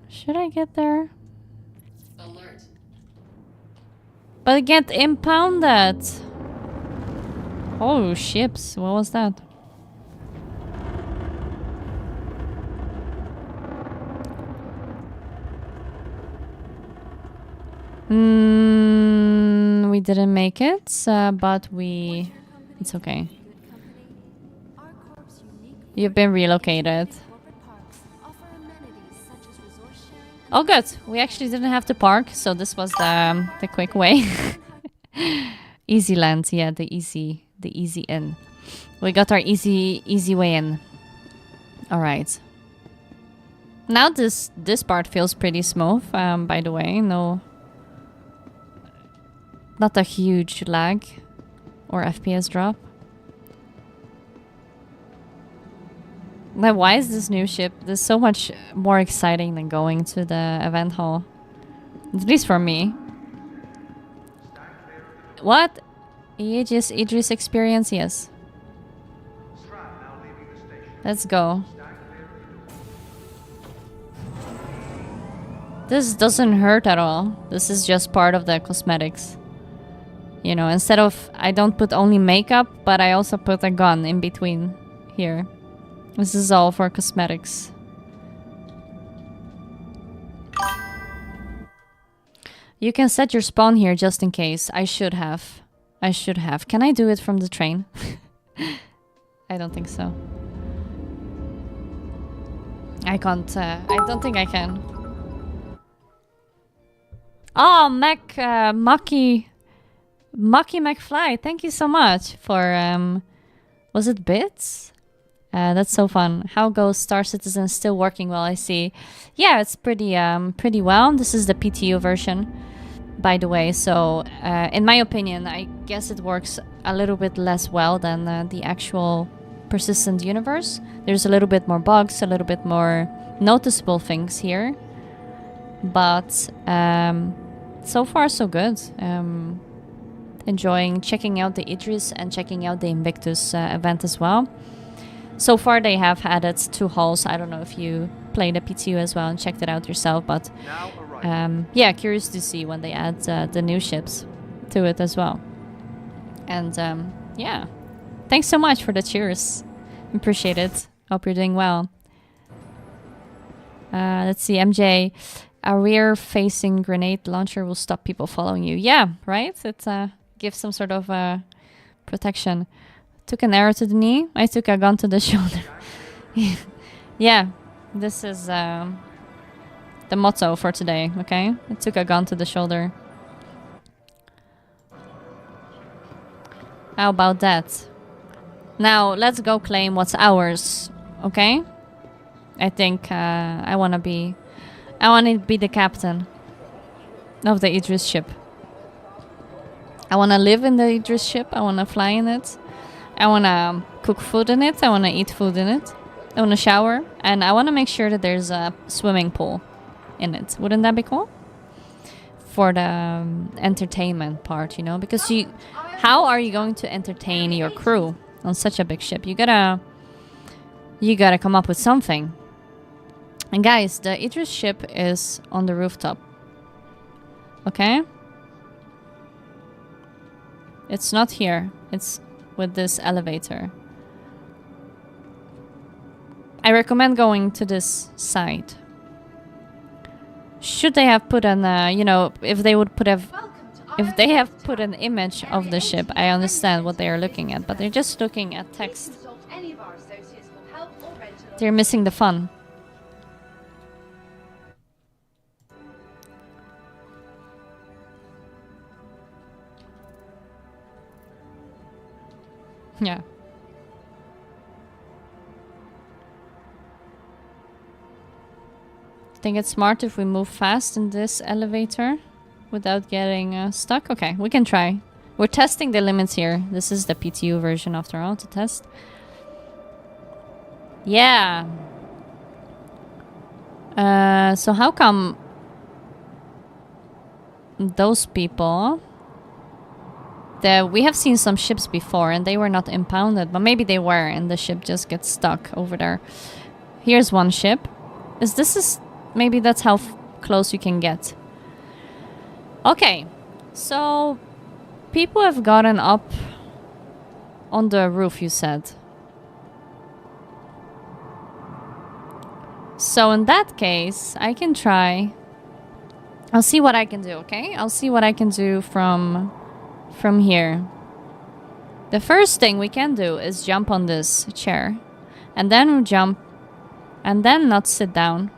Should I get there? Alert. But get impounded. Oh, ships. What was that? We didn't make it, but we... It's okay. You've been relocated. Oh, good. We actually didn't have to park, so this was the quick way. Easy land, yeah, the easy in. We got our easy way in. All right. Now this part feels pretty smooth. By the way, no, not a huge lag or FPS drop. Like, why is this new ship? This is so much more exciting than going to the event hall. At least for me. What? Idris experience? Yes. Let's go. This doesn't hurt at all. This is just part of the cosmetics. You know, instead of, I don't put only makeup, but I also put a gun in between here. This is all for cosmetics. You can set your spawn here just in case. I should have. I should have. Can I do it from the train? I don't think so. I can't. I don't think I can. Oh, Mucky McFly, thank you so much for, was it bits? That's so fun. How goes Star Citizen? Still working well, I see. Yeah, it's pretty well. This is the PTU version, by the way. So, in my opinion, I guess it works a little bit less well than the actual persistent universe. There's a little bit more bugs, a little bit more noticeable things here. But, so far so good. Enjoying checking out the Idris and checking out the Invictus event as well. So far they have added 2 halls. I don't know if you played the PTU as well and checked it out yourself, but yeah, curious to see when they add the new ships to it as well. And yeah, thanks so much for the cheers. Appreciate it. Hope you're doing well. Let's see, MJ. A rear-facing grenade launcher will stop people following you. Yeah, right? It gives some sort of protection. Took an arrow to the knee. I took a gun to the shoulder. Yeah, this is the motto for today, okay? I took a gun to the shoulder. How about that? Now, let's go claim what's ours, okay? I think I want to be the captain of the Idris ship. I want to live in the Idris ship. I want to fly in it. I want to cook food in it. I want to eat food in it. I want to shower. And I want to make sure that there's a swimming pool in it. Wouldn't that be cool? For the entertainment part, you know? Because how are you going to entertain your crew on such a big ship? You gotta come up with something. And guys, the Idris ship is on the rooftop. Okay? It's not here. It's with this elevator. I recommend going to this side. Should they have put an, you know, if they have put an image of the ship, I understand what they are looking at, but they're just looking at text. They're missing the fun. Yeah. Think it's smart if we move fast in this elevator without getting stuck? Okay, we can try. We're testing the limits here. This is the PTU version after all to test. Yeah. So how come those people... we have seen some ships before and they were not impounded, but maybe they were and the ship just gets stuck over there. Here's one ship. Maybe that's how close you can get. Okay, so people have gotten up on the roof, you said. So in that case, I can try. I'll see what I can do, okay? I'll see what I can do from here. The first thing we can do is jump on this chair. And then we jump. And then not sit down.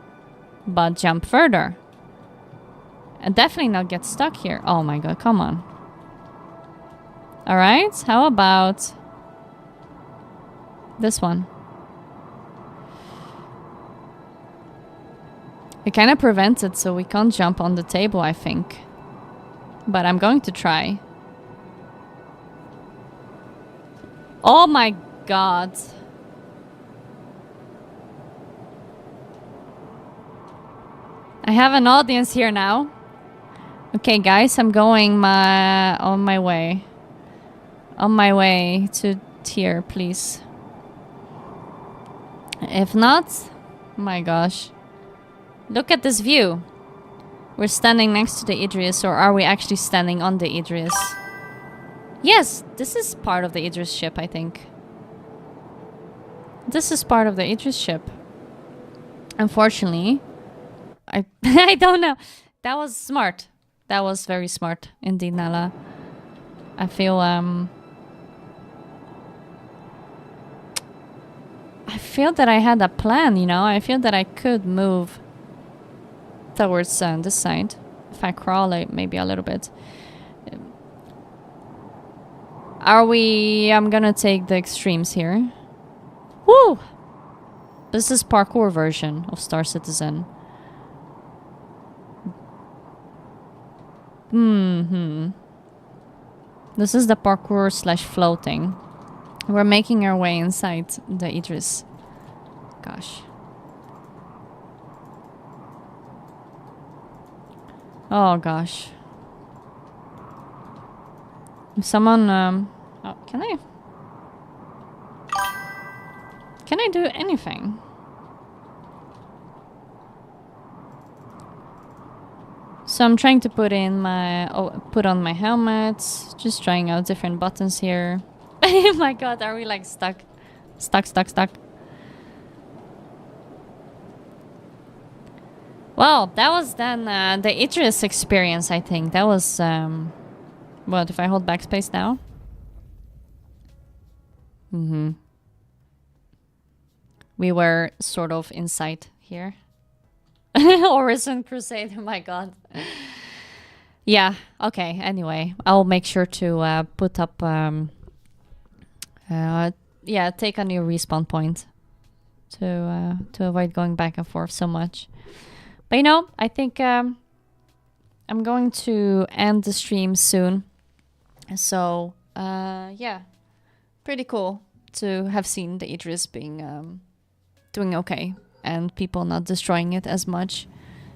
But jump further. And definitely not get stuck here. Oh my god, come on. Alright, how about this one? It kind of prevents it, so we can't jump on the table, I think. But I'm going to try. Oh my god. I have an audience here now. Okay, guys, I'm going on my way. On my way to tier, please. If not, my gosh. Look at this view. We're standing next to the Idris, or are we actually standing on the Idris? Yes, this is part of the Idris ship, I think. This is part of the Idris ship. Unfortunately, I I don't know. That was smart. That was very smart indeed, Nala. I feel that I had a plan, you know. I feel that I could move towards this side if I crawl maybe a little bit. I'm gonna take the extremes here. Woo! This is parkour version of Star Citizen. This is the parkour / floating. We're making our way inside the Idris. Gosh. Oh gosh. Someone oh, can I do anything? So I'm trying to put on my helmet, just trying out different buttons here. Oh my god, are we like stuck? Stuck. Well, that was then the Idris experience, I think. That was, what, if I hold backspace now? We were sort of inside here. Horizon Crusade, oh my god. Yeah, okay, anyway. I'll make sure to put up, take a new respawn point to avoid going back and forth so much. But you know, I think I'm going to end the stream soon. So, yeah, pretty cool to have seen the Idris being doing okay and people not destroying it as much.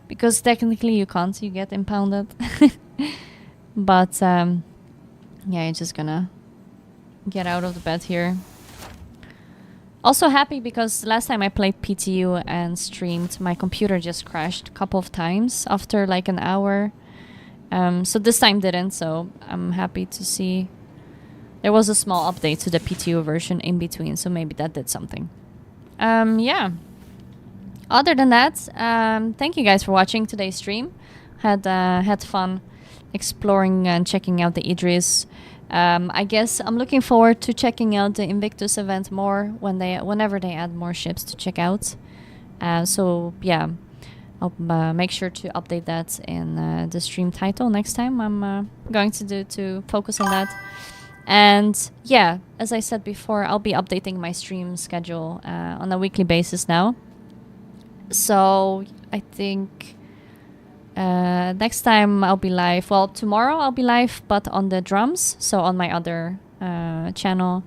Because technically you can't, you get impounded. But, yeah, you're just gonna get out of the bed here. Also happy because last time I played PTU and streamed, my computer just crashed a couple of times after like an hour. So this time didn't, so I'm happy to see there was a small update to the PTU version in between, so maybe that did something. Yeah. Other than that, thank you guys for watching today's stream. Had fun exploring and checking out the Idris. I guess I'm looking forward to checking out the Invictus event more whenever they add more ships to check out. So yeah, I'll make sure to update that in the stream title next time. I'm going to focus on that. And yeah, as I said before, I'll be updating my stream schedule on a weekly basis now. So I think next time I'll be live. Well, tomorrow I'll be live, but on the drums, so on my other channel.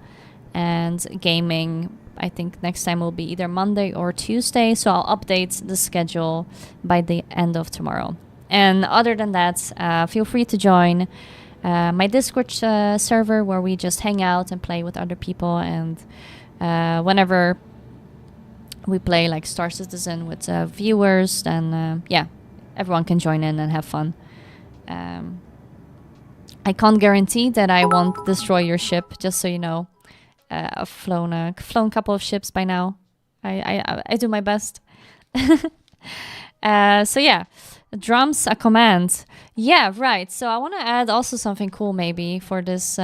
And gaming, I think next time will be either Monday or Tuesday. So I'll update the schedule by the end of tomorrow. And other than that, feel free to join my Discord server where we just hang out and play with other people. And whenever we play like Star Citizen with viewers, then yeah, everyone can join in and have fun. I can't guarantee that I won't destroy your ship, just so you know. I've flown a couple of ships by now. I do my best. So yeah, drums a command. Yeah, right. So I want to add also something cool maybe for this.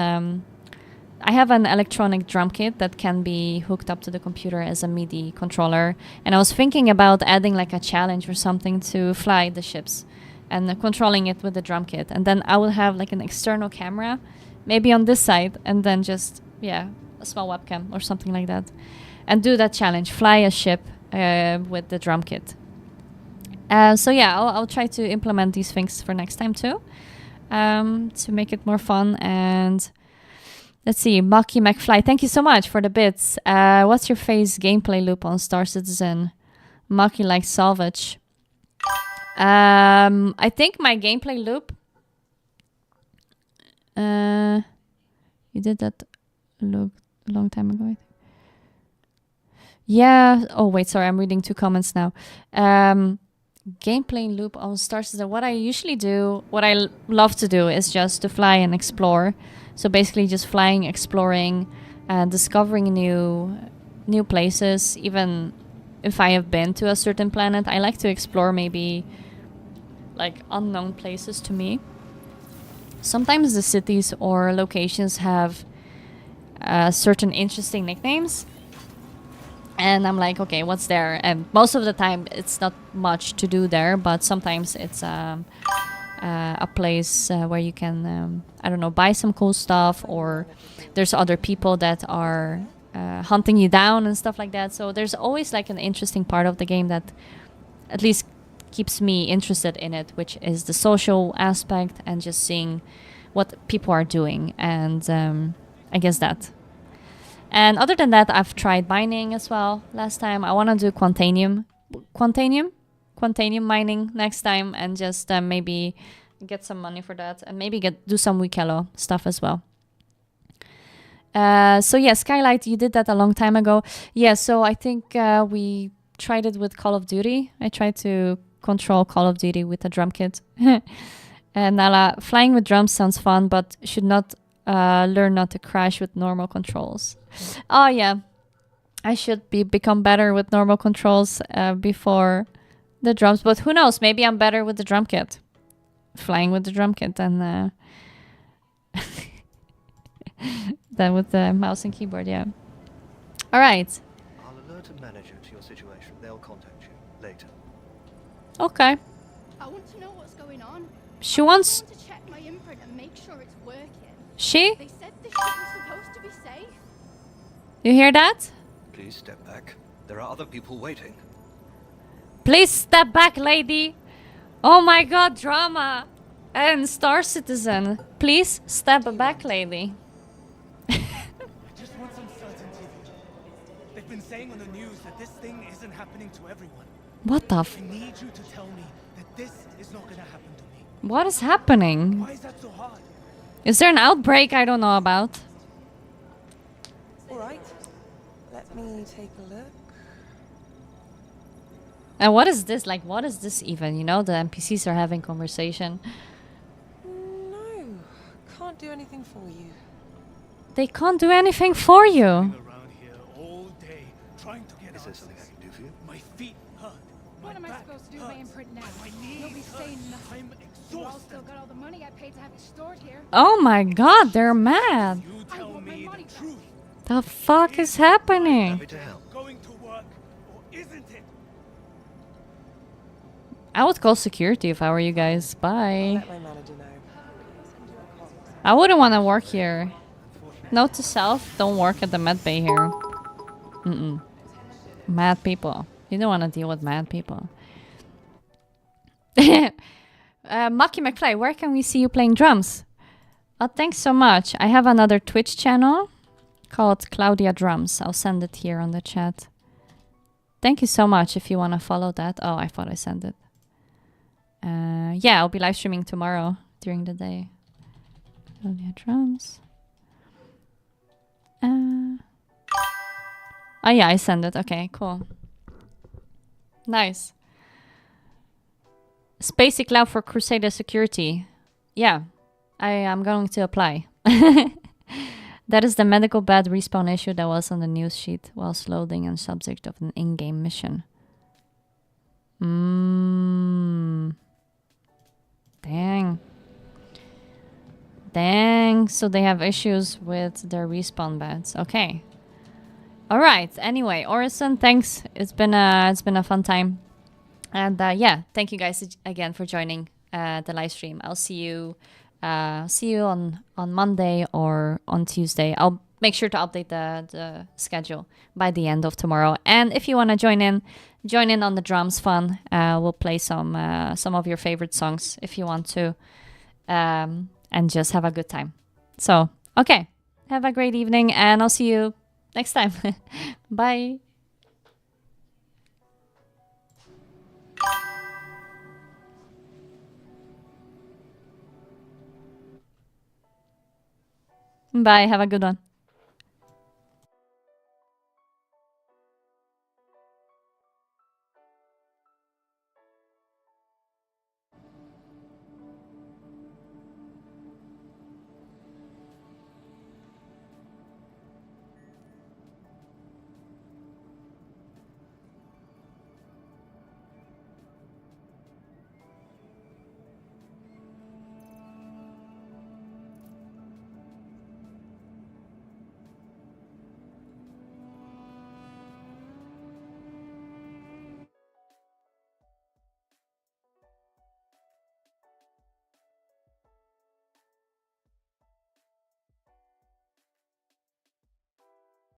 I have an electronic drum kit that can be hooked up to the computer as a MIDI controller. And I was thinking about adding like a challenge or something to fly the ships and controlling it with the drum kit. And then I will have like an external camera, maybe on this side, and then just, yeah, a small webcam or something like that. And do that challenge, fly a ship with the drum kit. So yeah, I'll try to implement these things for next time too, to make it more fun. And let's see, Maki McFly, thank you so much for the bits. What's your face gameplay loop on Star Citizen? Maki likes salvage. I think my gameplay loop. You did that a long time ago, I think. Yeah. Oh wait, sorry, I'm reading two comments now. gameplay loop on Star Citizen. What I usually do, what I love to do, is just to fly and explore. So basically, just flying, exploring, discovering new places. Even if I have been to a certain planet, I like to explore maybe like unknown places to me. Sometimes the cities or locations have certain interesting nicknames. And I'm like, okay, what's there? And most of the time, it's not much to do there. But sometimes it's a place where you can, I don't know, buy some cool stuff. Or there's other people that are hunting you down and stuff like that. So there's always like an interesting part of the game that at least keeps me interested in it, which is the social aspect and just seeing what people are doing. And I guess that. And other than that, I've tried mining as well last time. I want to do quantanium mining next time, and just maybe get some money for that, and maybe do some Wikelo stuff as well. So yeah, Skylight, you did that a long time ago. Yeah, so I think we tried it with Call of Duty. I tried to control Call of Duty with a drum kit. And Nala, flying with drums sounds fun, but should not learn not to crash with normal controls. Oh yeah, I should become better with normal controls before the drums. But who knows? Maybe I'm better with the drum kit, flying with the drum kit, than than with the mouse and keyboard. Yeah. All right. I'll alert a manager to your situation. They'll contact you later. Okay. I want to know what's going on. She wants. I want to check my imprint and make sure it's working. She? They said this shit was supposed to be safe. You hear that? Please step back. There are other people waiting. Please step back, lady. Oh my god, drama. And Star Citizen. Please step back, lady. I just want some certainty. They've been saying on the news that this thing isn't happening to everyone. What the I need you to tell me that this is not gonna happen to me. What is happening? Why is that so hard? Is there an outbreak I don't know about? Alright. Let me take a look. And what is this? Like, what is this even? You know, the NPCs are having conversation. No, can't do anything for you. They can't do anything for you. Around here all day trying to get Is there answers. something I can do for you? My feet hurt. What am I supposed to do with my imprint now? My knees You'll be saying hurt. nothing. I'm You all exhausted. still got all the money I paid to have it stored here. Oh my god, they're mad. You I tell want my me money the back. truth. The fuck is happening? Happy to help. Going to work or isn't it? I would call security if I were you guys. I'll Bye. let my manager know. Send you a call. I wouldn't want to work here. Note to self, don't work at the med bay here. Mm-mm. Mad people. You don't want to deal with mad people. Mucky McFly, where can we see you playing drums? Oh, thanks so much. I have another Twitch channel called Claudia Drums. I'll send it here on the chat. Thank you so much if you want to follow that. Oh, I thought I sent it. Yeah, I'll be live streaming tomorrow during the day. Claudia Drums. Oh yeah, I sent it. Okay, cool. Nice. SpaceyKlau for Crusader Security. Yeah, I am going to apply. That is the medical bed respawn issue that was on the news sheet whilst loading and subject of an in-game mission. Dang. Dang, so they have issues with their respawn beds. Okay. All right. Anyway, Orison, thanks. It's been a fun time. And yeah, thank you guys again for joining the live stream. I'll see you on Monday or on Tuesday. I'll make sure to update the schedule by the end of tomorrow. And if you want to join in on the drums fun. We'll play some of your favorite songs if you want to, and just have a good time. So, okay. Have a great evening, and I'll see you next time. Bye. Bye. Have a good one.